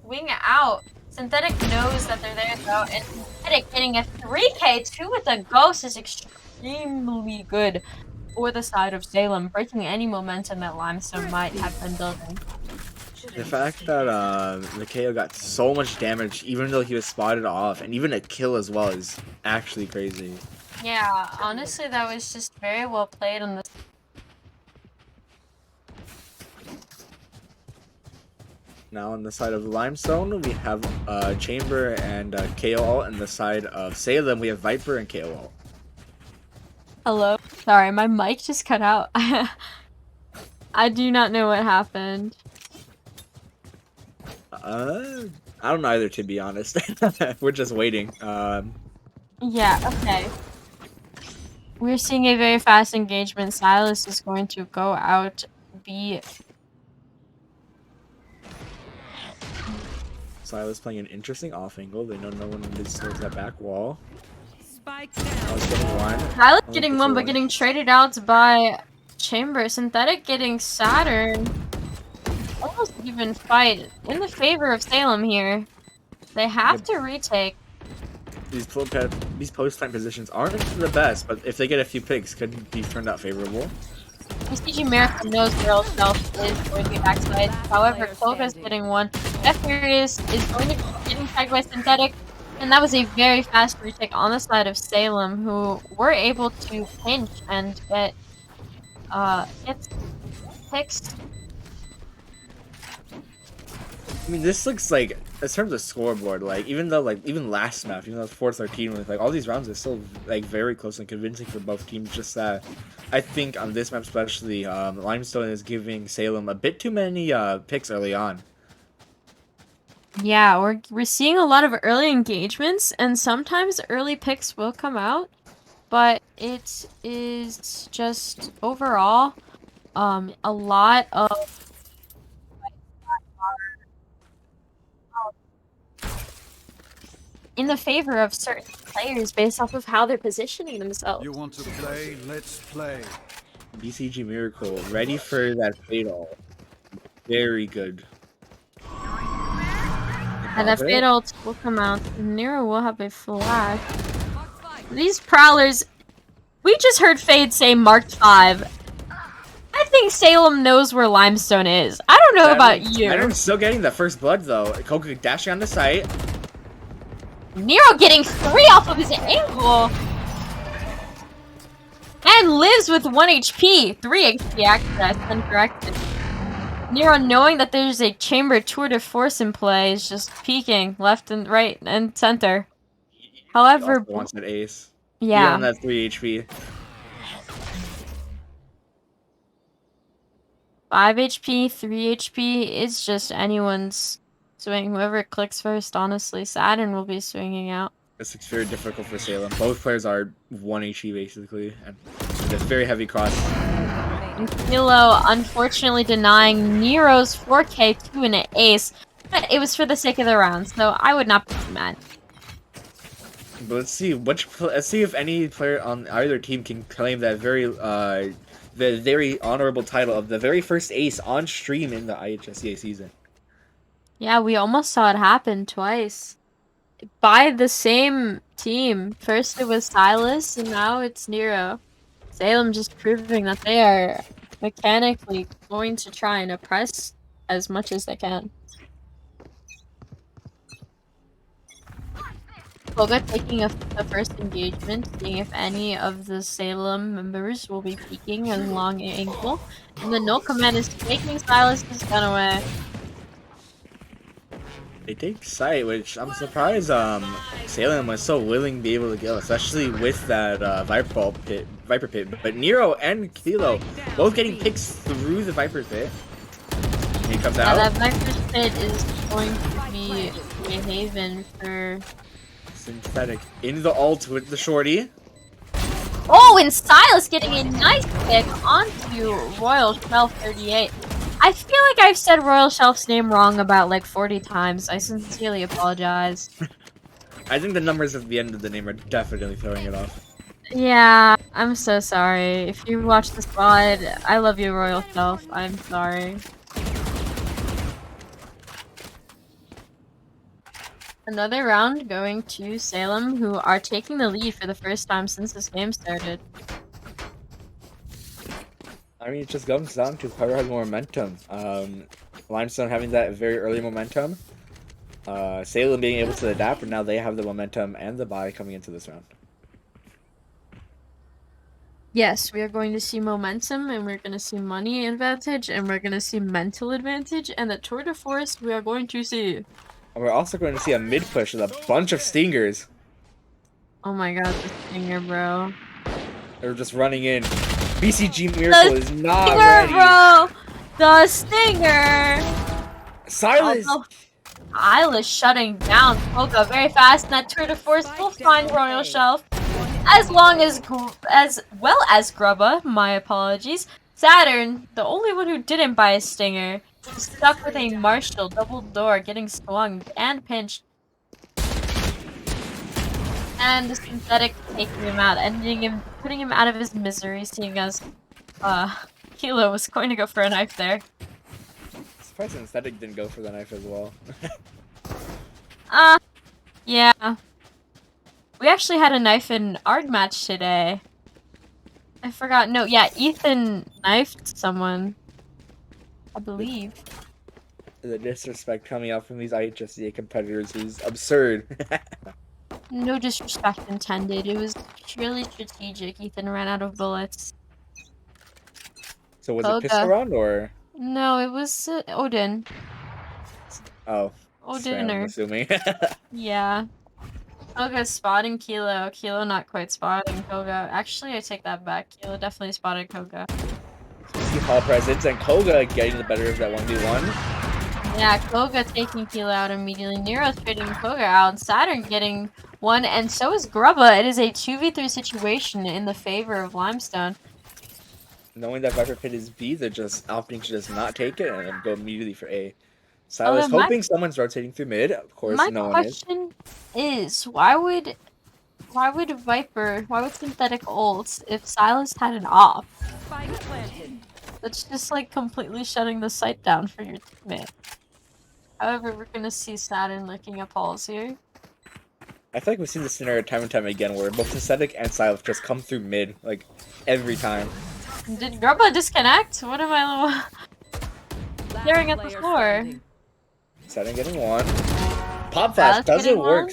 wing out. Synthetic knows that they're there though, and Synthetic getting a 3k2 with the Ghost is extremely good for the side of Salem, breaking any momentum that Limestone might have been building. The fact that Mikhail got so much damage, even though he was spotted off, and even a kill as well, is actually crazy. Yeah, honestly, that was just very well played on the. Now on the side of Limestone, we have Chamber and KO ult, and the side of Salem, we have Viper and KO ult. Hello? Sorry, my mic just cut out. I do not know what happened. I don't know either, to be honest. We're just waiting. Yeah, okay. We're seeing a very fast engagement. Silas is going to go out B. Silas playing an interesting off angle. They know no one is towards that back wall. Spike I down. was getting 1. Silas getting 1, but getting traded out by Chamber. Synthetic getting Saturn. Almost even fight in the favor of Salem here. They have to retake. These post-time positions aren't the best, but if they get a few picks, could be turned out favorable. BCG Miracle knows Royal Shelf is going to be backside. However, Koga's getting 1. F Furious is going to be getting tagged by Synthetic. And that was a very fast retake on the side of Salem, who were able to pinch and get picks. I mean, this looks like in terms of scoreboard, like even though like even last map, even though it's 4-13, like all these rounds are still like very close and convincing for both teams. Just that I think on this map especially, Limestone is giving Salem a bit too many picks early on. Yeah, we're seeing a lot of early engagements, and sometimes early picks will come out, but it is just overall a lot of in the favor of certain players based off of how they're positioning themselves. You want to play? Let's play. BCG Miracle ready for that fatal. Very good. And that fade ult will come out. Nero will have a flash. These prowlers, we just heard Fade say marked 5. I think Salem knows where Limestone is. I don't know about you. I'm still getting the first blood though. Koku dashing on the site. Nero getting 3 off of his ankle. And lives with 1 HP. 3 HP actually, that's uncorrected. Nero, knowing that there's a chamber tour de force in play, is just peeking left and right and center. However, He also wants an ace. yeah. On that 3 HP. 5 HP, 3 HP, it's just anyone's swing. Whoever clicks first, honestly. Saturn will be swinging out. It's very difficult for Salem. Both players are 1 HP basically, and it's very heavy cost. And Kilo, unfortunately, denying Nero's 4K to an ace, but it was for the sake of the round, so I would not be mad. But let's see if any player on either team can claim that the very honorable title of the very first ace on stream in the IHSEA season. Yeah, we almost saw it happen twice. By the same team. First it was Silas, and now it's Nero. Salem just proving that they are mechanically going to try and oppress as much as they can. Koga taking the first engagement, seeing if any of the Salem members will be peeking a long angle. And the no command is taking Silas's gun away. They take sight, which I'm surprised Salem was so willing to be able to kill, especially with that Viper pit. But Nero and Kilo both getting picks through the Viper pit. He comes out. That Viper pit is going to be a haven for Synthetic in the ult with the shorty. Oh, and Silas getting a nice pick onto Royal Shelf 38. I feel like I've said Royal Shelf's name wrong about like 40 times. I sincerely apologize. I think the numbers at the end of the name are definitely throwing it off. Yeah, I'm so sorry. If you watch this VOD, I love you, Royal Shelf. I'm sorry. Another round going to Salem, who are taking the lead for the first time since this game started. I mean, it just comes down to whoever has more momentum. Limestone having that very early momentum. Salem being able to adapt, and now they have the momentum and the buy coming into this round. Yes, we are going to see momentum, and we're going to see money advantage, and we're going to see mental advantage, and the tour de force we are going to see. And we're also going to see a mid push with a bunch of stingers. Oh my god, the stinger, bro. They're just running in. BCG Miracle is not stinger, ready. Bro! The stinger! Silas! Silas shutting down Koga very fast, and that tour de force will find Royal Shelf. As well as Grubba, my apologies. Saturn, the only one who didn't buy a stinger, is stuck with a Marshall double door, getting swung and pinched. And the synthetic taking him out, putting him out of his misery, seeing as Kilo was going to go for a knife there. Surprised synthetic didn't go for the knife as well. Yeah. We actually had a knife in our match today. I forgot. No, yeah, Ethan knifed someone. I believe. The disrespect coming out from these IHSEA competitors is absurd. No disrespect intended. It was purely strategic. Ethan ran out of bullets. So was Koga. it pistol round or? No, it was Odin. Oh. Oh, Sam, I'm dinner. assuming. Yeah. Koga spotting Kilo. Kilo not quite spotting Koga. Actually, I take that back. Kilo definitely spotted Koga. Team Hall presence and Koga getting the better of that 1v1. Yeah, Koga taking Kilo out immediately. Nero's fading Koga out. Saturn getting one, and so is Grubba. It is a 2v3 situation in the favor of Limestone. Knowing that Viper Pit is B, they're just opting to just not take it and then go immediately for A. Silas Although hoping someone's rotating through mid. Of course, my no one is. question is, why would Synthetic ult if Silas had an op? Spike planted. That's just like completely shutting the site down for your teammate. However, we're gonna see Saturn looking at Pauls here. I feel like we've seen this scenario time and time again where both Synthetic and Silas just come through mid, like, every time. Did Grubba disconnect? What am I staring at the Player floor? standing. Saturn getting one. Pop flash Silas getting doesn't work.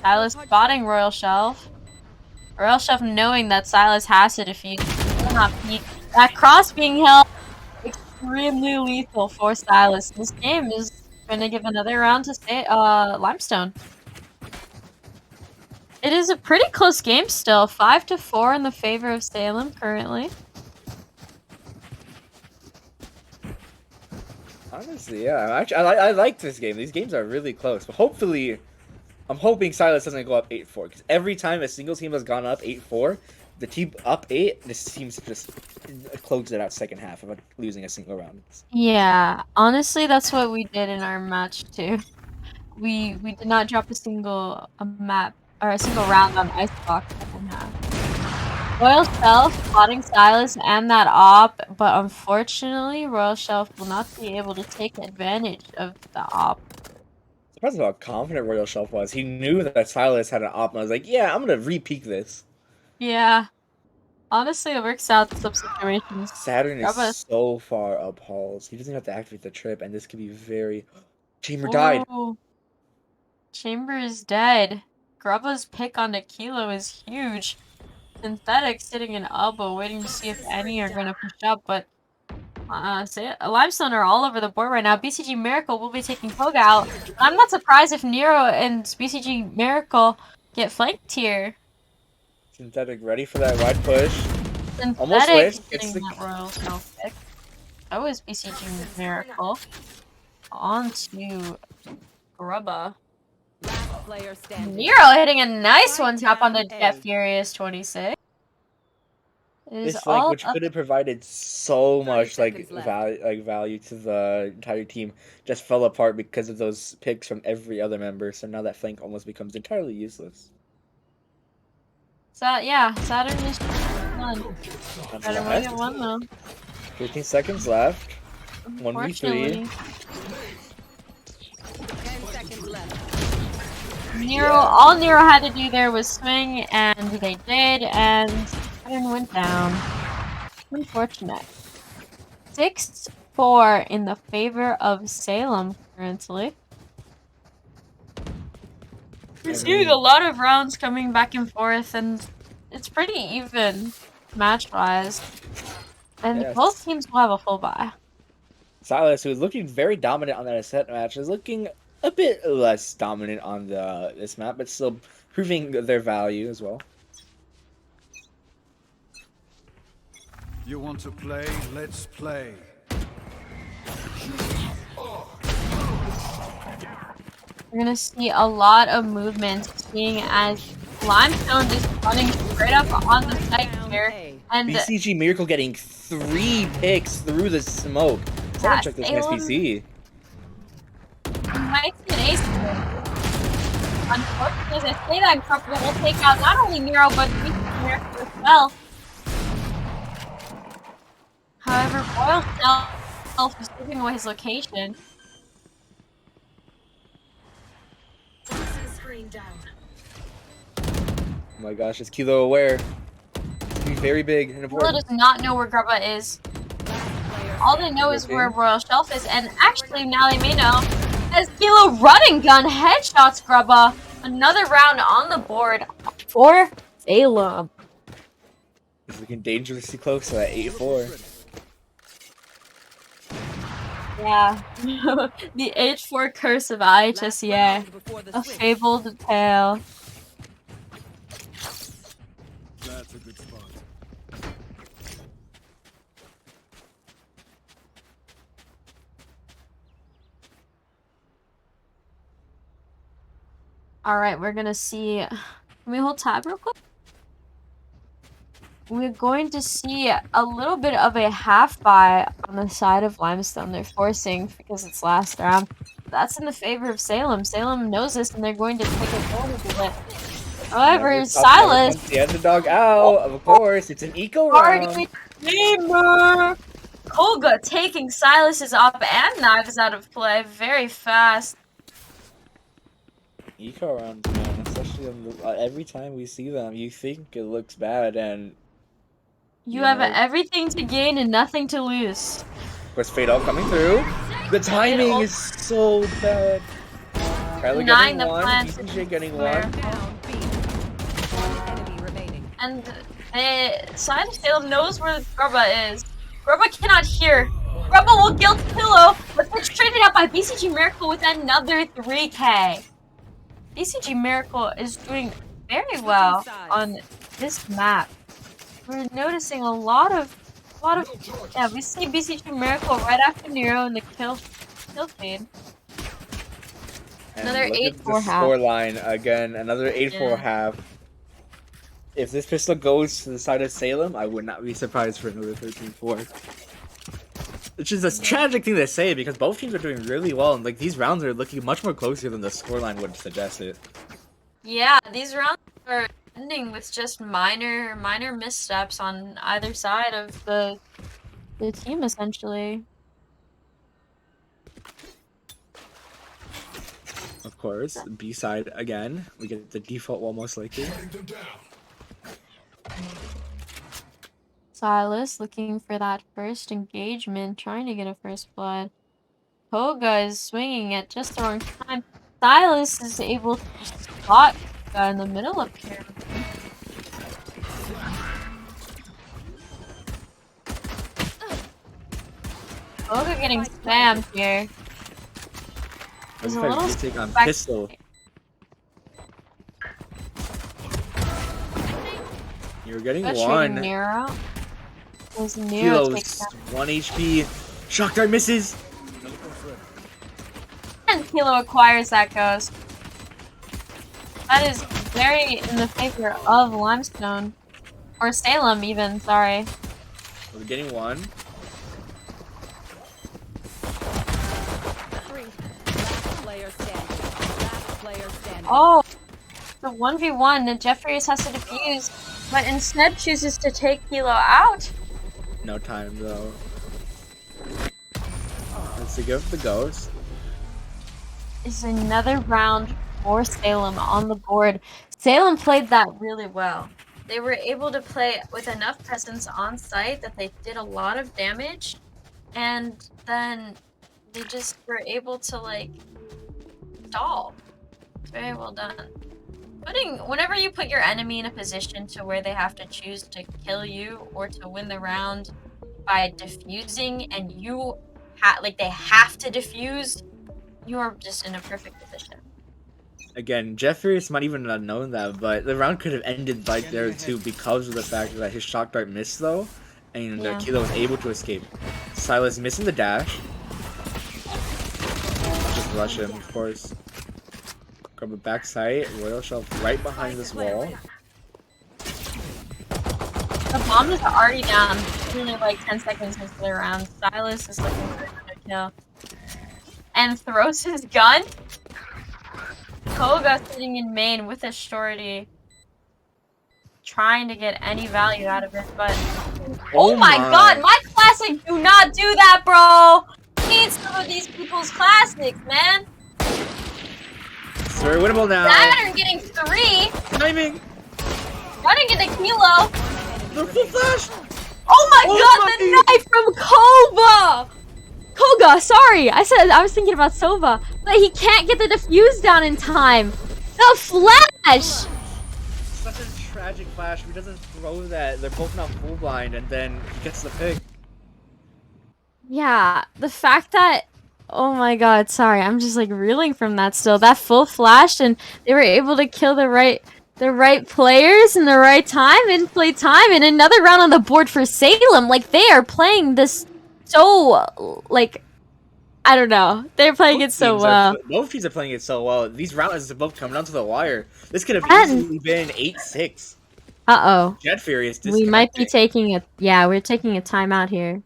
Silas spotting Royal Shelf. Royal Shelf knowing that Silas has to defeat. Will not peek. That cross being held extremely lethal for Silas. This game is gonna give another round to Limestone. It is a pretty close game still. 5-4 in the favor of Salem currently. Honestly, yeah. Actually, I like this game. These games are really close. But hopefully, I'm hoping Silas doesn't go up 8-4. Because every time a single team has gone up 8-4, the team up 8, this seems to just close it out second half of losing a single round. Yeah, honestly, that's what we did in our match too. We did not drop a single map or a single round on Icebox second half. Royal Shelf spotting Silas and that op, but unfortunately, Royal Shelf will not be able to take advantage of the op. Surprised how confident Royal Shelf was. He knew that Silas had an op, and I was like, yeah, I'm gonna re-peek this. Yeah, honestly, it works out in some situations. Saturn Grubba. is so far up halls. He doesn't have to activate the trip, and this could be very... Chamber died. Oh, Chamber is dead. Grubba's pick on the Kilo is huge. Synthetic sitting in elbow, waiting to see if any are gonna push up, but Limestone are all over the board right now. BCG Miracle will be taking Koga out. I'm not surprised if Nero and BCG Miracle get flanked here. Synthetic ready for that wide push. Almost Synthetic whiffed. getting Gets the... that Royal Shelf pick. That was BCG Miracle. On to Grubba. Last player standing. Nero hitting a nice one tap on the Jet Furious 26. It is This all which up. could have provided so 30 much seconds left. value to the entire team, just fell apart because of those picks from every other member. So now that flank almost becomes entirely useless. So yeah, Saturn is done. Saturn will get one though. 15 seconds left. 1v3. Unfortunately. 10 seconds left. Nero, all Nero had to do there was swing, and they did, and Saturn went down. Unfortunate. 6-4 in the favor of Salem currently. We're seeing a lot of rounds coming back and forth, and it's pretty even match-wise. And Yes. both teams will have a full buy. Silas, who was looking very dominant on that set match, is looking a bit less dominant on this map, but still proving their value as well. You want to play? Let's play. We're gonna see a lot of movement, seeing as Limestone is running straight up on the site here, and BCG Miracle getting 3 picks through the smoke. Yeah, Someone check this Salem- SPC. might see an ace here. Unfortunately, as I say that, Corporal will take out not only Nero, but BCG Miracle as well. However, Royal Self is giving away his location. Oh my gosh, is Kilo aware? It's gonna be very big and Kilo important. does not know where Grubba is. All they know is where Royal Shelf is, and actually now they may know. As Kilo running gun headshots Grubba. Another round on the board for Salem. It's looking dangerously close to that 8-4. Yeah. The H4 curse of IHSEA. Before the A switch. fabled tale. That's a good spot. Alright, we're gonna see. Can we hold tab real quick? We're going to see a little bit of a half buy on the side of Limestone. They're forcing because it's last round. That's in the favor of Salem. Salem knows this and they're going to take advantage of it. However, Never Silas comes the underdog out. Of course, it's an eco round. party gamer. Koga taking Silas's up and knives out of play very fast. Eco rounds, man. Especially on the, every time we see them, you think it looks bad, and You You have know. everything to gain and nothing to lose. of course, Fade Out coming through. The timing is so bad. Kyler Denying getting the one. plans BCJ getting where- one. Down B. One enemy remaining. And the side of Salem knows where Grubba is. Grubba cannot hear. Grubba will guilt Pillow, but gets traded out by BCG Miracle with another 3K. BCG Miracle is doing very well on this map. We're noticing a lot of yeah, we see BCG Miracle right after Nero in the kill feed. And Another look 8-4 at the half. score line again. Another 8-4 Yeah. half. If this pistol goes to the side of Salem, I would not be surprised for another 13-4. Which is a tragic thing to say because both teams are doing really well, and like these rounds are looking much more closer than the scoreline would suggest it. Yeah, these rounds are ending with just minor missteps on either side of the team essentially. Of course, B side again. We get the default wall most likely. Silas looking for that first engagement, trying to get a first blood. Koga is swinging at just the wrong time. Silas is able to spot Koga in the middle of here. Koga getting spammed here. He's a little take on back- pistol. You're getting Treating one. Nero. As Nero takes Kilos, down. 1 HP. Shock dart misses. And Kilo acquires that ghost. That is very in the favor of Limestone. Or Salem even, sorry. We're getting one. Last player standing. Last player standing. Oh! The 1v1 that Jeffries has to defuse, but instead chooses to take Kilo out. No time though. Let's give the ghost. Is another round for Salem on the board. Salem played that really well. They were able to play with enough presence on site that they did a lot of damage, and then they just were able to like stall. Very well done. Whenever you put your enemy in a position to where they have to choose to kill you or to win the round by defusing, and you they have to defuse, you are just in a perfect position. Again, Jeffries might even not known that, but the round could have ended right there too because of the fact that his shock dart missed though, and Yeah. Kilo was able to escape. Silas missing the dash. Just rush him, of course. Grab a backside, Royal Shelf right behind this wall. The bomb is already down. It's only like 10 seconds into the round. Silas is looking for another kill. And throws his gun. Koga sitting in main with a shorty. Trying to get any value out of it, but... Oh my god, my classic do not do that, bro! I need some of these people's classics, man! It's very winnable now. Saturn getting 3! Timing! Running into Kilo! The full flash! Oh my Oh god, my the knife from Koga! Koga, sorry! I was thinking about Sova. But he can't get the defuse down in time! The flash! Such a tragic flash. He doesn't throw that. They're both not full blind, and then he gets the pick. Yeah, the fact that Oh my god, sorry. I'm just like reeling from that still. That full flash and they were able to kill the right players in the right time and play time and another round on the board for Salem. Like they are playing this so like I don't know. They're playing it so well. Both teams are playing it so well. These rounds are both coming down to the wire. This could have And- easily been 8-6. Uh-oh. Jet Furious We might be disconnecting. taking a we're taking a timeout here.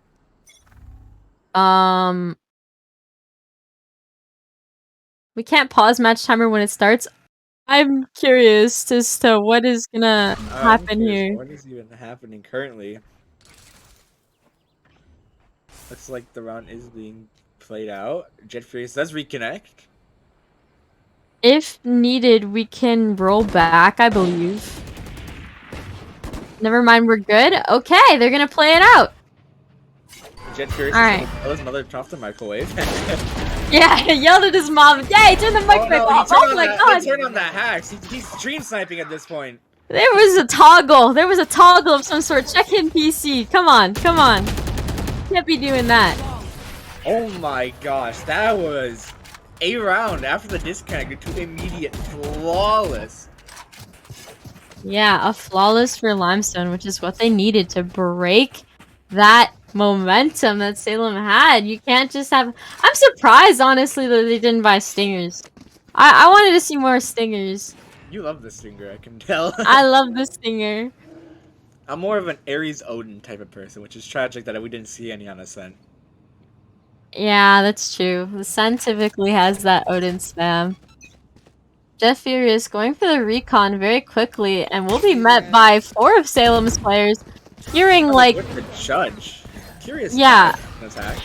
We can't pause match timer when it starts. I'm curious as to what is gonna happen here. What is even happening currently? Looks like the round is being played out. Jet Furious does reconnect. If needed, we can roll back, I believe. Never mind, we're good. Okay, they're gonna play it out. Jet Furious Alright. is gonna tell his mother to turn off the microwave. Yeah, he yelled at his mom. Yay, turn the microwave off. Oh my god. Turn on the hacks. He's stream sniping at this point. There was a toggle. There was a toggle of some sort. Check him PC. Come on, come on. Can't be doing that. Oh my gosh, that was a round after the disconnect to immediate flawless. Yeah, a flawless for Limestone, which is what they needed to break that momentum that Salem had. You can't just have... I'm surprised, honestly, that they didn't buy stingers. I wanted to see more stingers. You love the stinger, I can tell. I love the stinger. I'm more of an Ares Odin type of person, which is tragic that we didn't see any on Ascent. Yeah, that's true. The Sun typically has that Odin spam. Jeff Furious going for the recon very quickly, and will be met by 4 of Salem's players. Hearing like... With the judge. Curious. Yeah. Attack.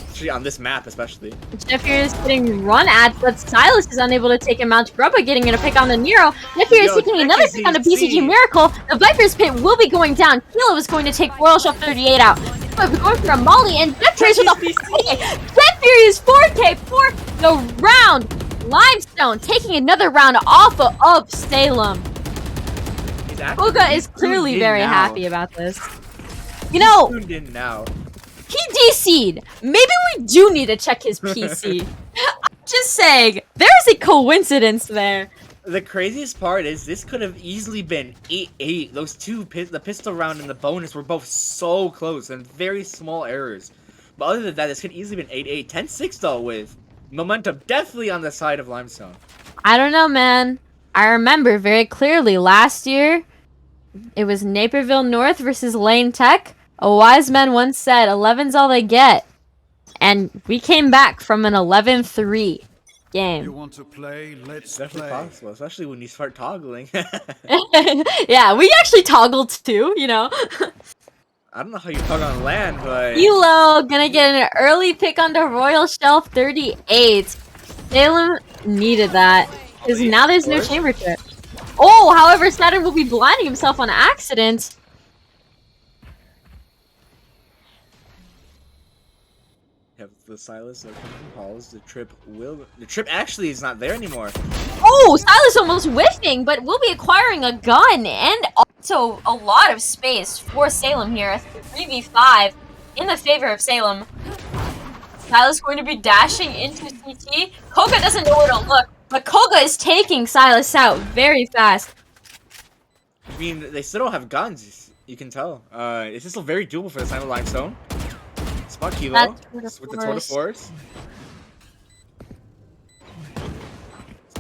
Actually, on this map, especially. Jeff Furious getting run at, but Silas is unable to take him out. Grubba getting in a pick on the Nero. Jeff Furious taking another pick on the BCG Miracle. The Viper's Pit will be going down. Kilo is going to take Royal Shelf 38 out. But we're going for a Molly, and Jeff Furious with a 4K. Jeff Furious 4K for the round. Limestone taking another round off of Salem. Koga is clearly very happy about this. You know, Tuned in now. he DC'd. Maybe we do need to check his PC. I'm just saying, there's a coincidence there. The craziest part is this could have easily been 8-8. Those two, the pistol round and the bonus were both so close and very small errors. But other than that, this could easily been 8-8. 10-6 though, with momentum definitely on the side of Limestone. I don't know, man. I remember very clearly last year, it was Naperville North versus Lane Tech. A wise man once said, 11's all they get. And we came back from an 11-3 You game. want to play? Let's It's definitely play. possible, especially when you start toggling. Yeah, we actually toggled too, you know. I don't know how you toggle on land, but... Elo gonna get an early pick onto Royal Shelf 38. Salem needed that. Because now there's no chamber trip. Oh, however, Saturn will be blinding himself on accident. Have the Silas of Halls. The trip actually is not there anymore. Oh, Silas almost whiffing, but we'll be acquiring a gun and also a lot of space for Salem here. A 3v5 in the favor of Salem. Silas going to be dashing into CT. Koga doesn't know where to look, but Koga is taking Silas out very fast. I mean, they still don't have guns, you can tell. It's still very doable for the Simon Limestone. Spot Kilo That tour de with the Tour de Force.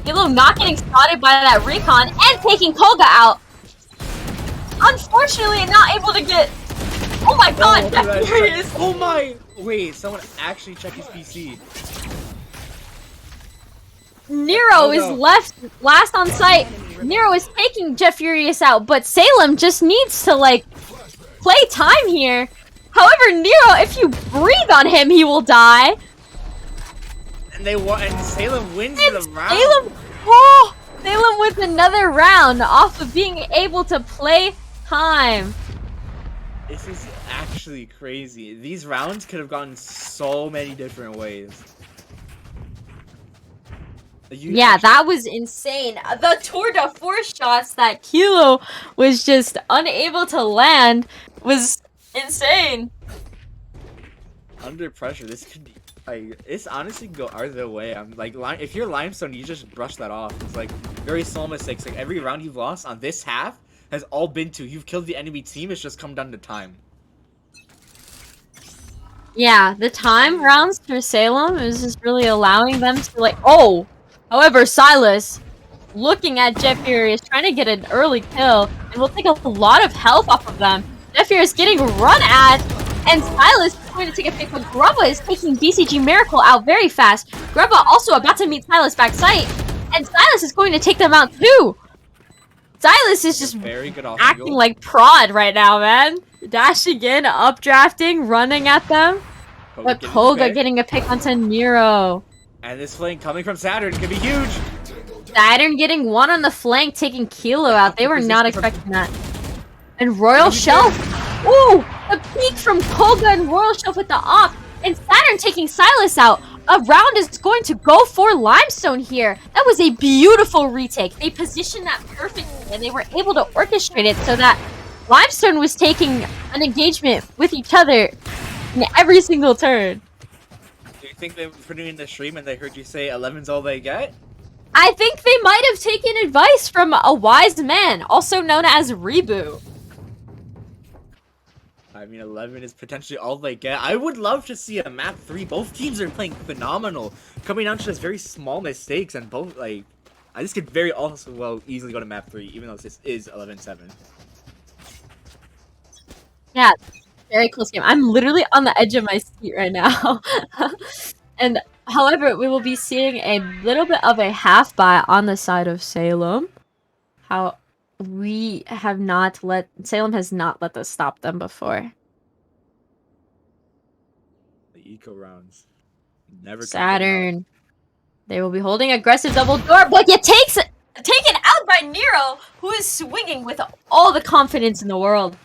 Hilo not getting spotted by that recon and taking Koga out. Unfortunately, not able to get... Oh my god, Jeff Furious! Oh my! Wait, someone actually checked his PC. Nero is left last on site. Nero is taking Jeff Furious out, but Salem just needs to, like, play time here. However, Nero, if you breathe on him, he will die. And and Salem wins And the round. Salem wins another round off of being able to play time. This is actually crazy. These rounds could have gone so many different ways. That was insane. The tour de force shots that Kilo was just unable to land was insane. Under pressure, this could Like, it's honestly go either way. I'm like, if you're Limestone, you just brush that off. It's like very small mistakes. Like every round you've lost on this half has all been to you've killed the enemy team. It's just come down to time. Yeah, the time rounds for Salem is just really allowing them to like. Oh, however, Silas, looking at Jet Fury, is trying to get an early kill and will take a lot of health off of them. Jet Fury is getting run at, and Silas is going to take a pick, but Grubba is taking BCG Miracle out very fast. Grubba also about to meet Silas backside, and Silas is going to take them out too. Silas is just very good acting like prod right now, man. Dashing in, updrafting, running at them. But Koga getting a pick onto Nero. And this flank coming from Saturn could be huge. Saturn getting one on the flank, taking Kilo out. They were not expecting that. And Royal Shelf. Ooh! The peek from Koga and Royal Shelf with the op. And Saturn taking Silas out. A round is going to go for Limestone here. That was a beautiful retake. They positioned that perfectly and they were able to orchestrate it so that Limestone was taking an engagement with each other in every single turn. Do you think they were putting in the stream and they heard you say 11's all they get? I think they might have taken advice from a wise man, also known as Reboot. I mean, 11 is potentially all they get. I would love to see a map 3. Both teams are playing phenomenal, coming down to just very small mistakes, and both, like, this could very also well easily go to map 3, even though this is 11-7. Yeah, very close game. I'm literally on the edge of my seat right now. And however, we will be seeing a little bit of a half buy on the side of Salem. How we have not let Salem has not let us stop them before. The eco rounds never Saturn. They will be holding aggressive double door, but it takes taken out by Nero, who is swinging with all the confidence in the world.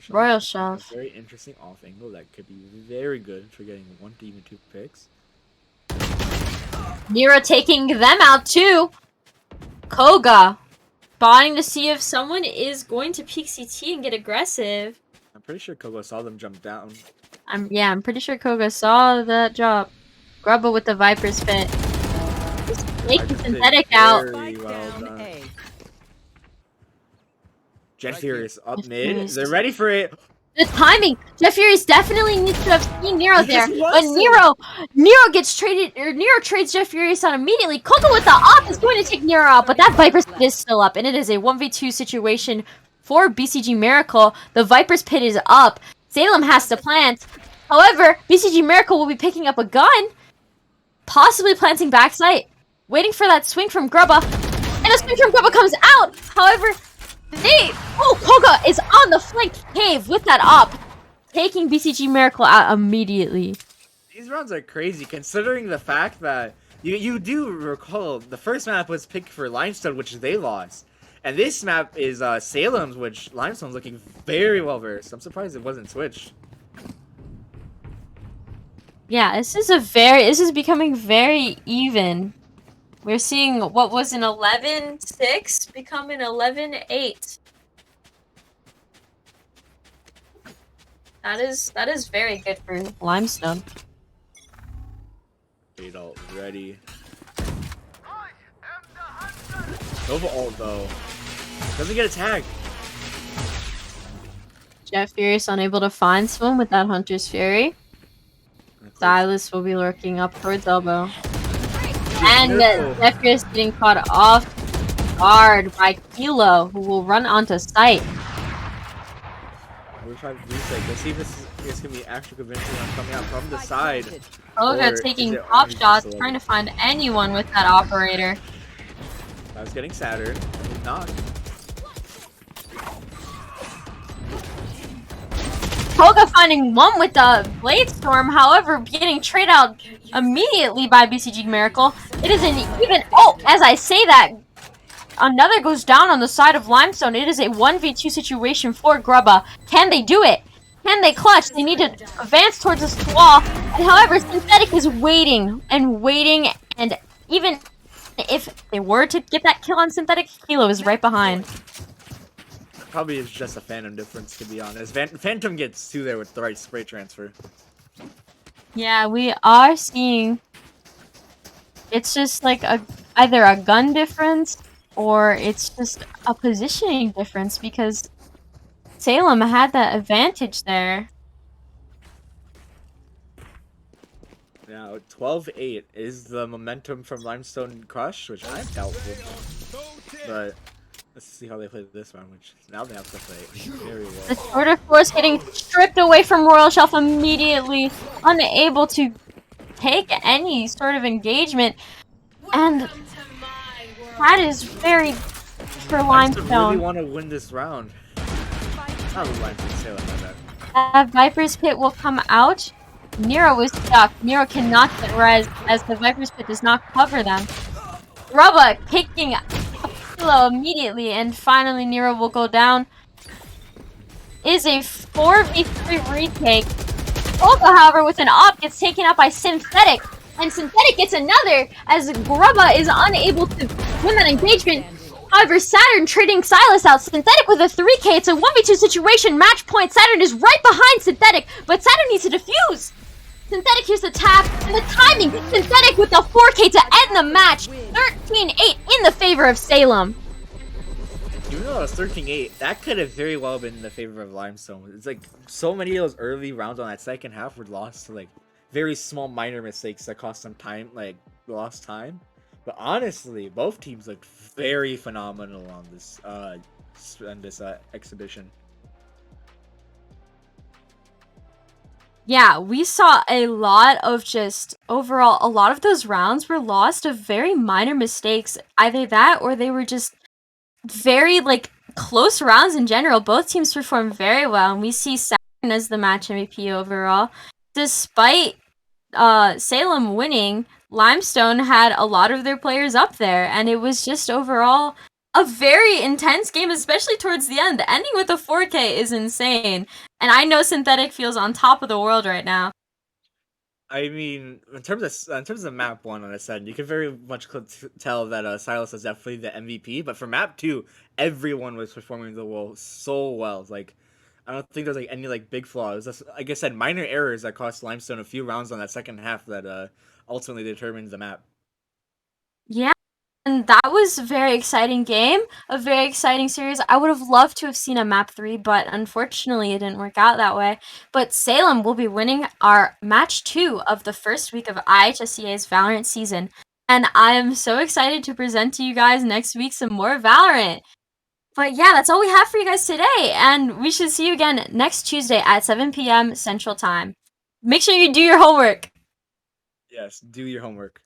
Royal Shelf. A very interesting off angle that could be very good for getting 1 to even 2 picks. Nero taking them out too. Koga spotting to see if someone is going to peek CT and get aggressive. I'm pretty sure Koga saw them jump down. I'm pretty sure Koga saw that drop. Grubba with the Viper's Fit. Just making synthetic out. Very well down done. A. Jet Furious up mid. They're ready for it. The timing! Jet Furious definitely needs to have seen Nero there, Yes, he but was. Nero gets traded, or Nero trades Jet Furious out immediately. Koga with the op is going to take Nero out, but that Viper's Pit is still up, and it is a 1v2 situation for BCG Miracle. The Viper's Pit is up. Salem has to plant. However, BCG Miracle will be picking up a gun, possibly planting backside, waiting for that swing from Grubba, and a swing from Grubba comes out. However, Koga is on the flank cave with that op, taking BCG Miracle out immediately. These rounds are crazy, considering the fact that you do recall the first map was picked for Limestone, which they lost, and this map is Salem's, which Limestone's looking very well versed. I'm surprised it wasn't switched. Yeah, this is becoming very even. We're seeing what was an 11-6 become an 11-8. That is very good for Limestone. Adult ready. Nova ult though. Doesn't get attacked. Jet Furious unable to find someone with that Hunter's Fury. Silas will be lurking up towards elbow. And Jet Furious getting caught off guard by Kilo, who will run onto site. We're trying to retake. Let's see if this can be actually convincing on coming out from the side. Koga taking pop shots, trying to find anyone with that operator. I was getting Saturn. Not. Koga finding one with the Blade Storm, however, getting traded out immediately by BCG Miracle. It is an even. Oh, as I say that, another goes down on the side of Limestone. It is a 1v2 situation for Grubba. Can they do it? Can they clutch? They need to advance towards this wall. And however, Synthetic is waiting and waiting, and even if they were to get that kill on Synthetic, Kilo is right behind. Probably is just a Phantom difference, to be honest. Phantom gets 2 there with the right spray transfer. Yeah, we are seeing. It's just like either a gun difference or it's just a positioning difference because Salem had that advantage there. Now, 12-8 is the momentum from Limestone Crush, which I'm doubtful. But let's see how they play this one, which now they have to play very The well. shorter force getting stripped away from Royal Shelf immediately, unable to take any sort of engagement, and that is very for Limestone really Limestone. want to win this round. Not Limestone, Salem, my bad. That Viper's Pit will come out. Nero is stuck. Nero cannot get res as the Viper's Pit does not cover them. Rubba picking a pillow immediately, and finally Nero will go down. Is a 4v3 retake. Olga, however, with an op gets taken out by Synthetic, and Synthetic gets another as Grubba is unable to win that engagement. However, Saturn trading Silas out. Synthetic with a 3k. It's a 1v2 situation. Match point. Saturn is right behind Synthetic, but Saturn needs to defuse. Synthetic here's the tap and the timing. Synthetic with the 4k to end the match. 13-8 in the favor of Salem. Even though it was 13-8, that could have very well been in the favor of Limestone. It's like so many of those early rounds on that second half were lost to like very small minor mistakes that cost them time, like lost time. But honestly, both teams looked very phenomenal on this exhibition. Yeah, we saw a lot of just overall, a lot of those rounds were lost of very minor mistakes. Either that or they were just very like close rounds in general. Both teams performed very well, and we see Saturn as the match MVP overall. Despite Salem winning, Limestone had a lot of their players up there, and it was just overall a very intense game, especially towards the end. The ending with a 4K is insane, and I know Synthetic feels on top of the world right now. I mean, in terms of map 1 on this end, you can very much tell that Silas is definitely the MVP. But for map 2, everyone was performing the role so well. Like, I don't think there's like any like big flaws. Just, like I said, minor errors that cost Limestone a few rounds on that second half that ultimately determines the map. Yeah. And that was a very exciting game, a very exciting series. I would have loved to have seen a map 3, but unfortunately it didn't work out that way. But Salem will be winning our match 2 of the first week of IHSEA's Valorant season. And I am so excited to present to you guys next week some more Valorant. But yeah, that's all we have for you guys today. And we should see you again next Tuesday at 7 p.m. Central Time. Make sure you do your homework. Yes, do your homework.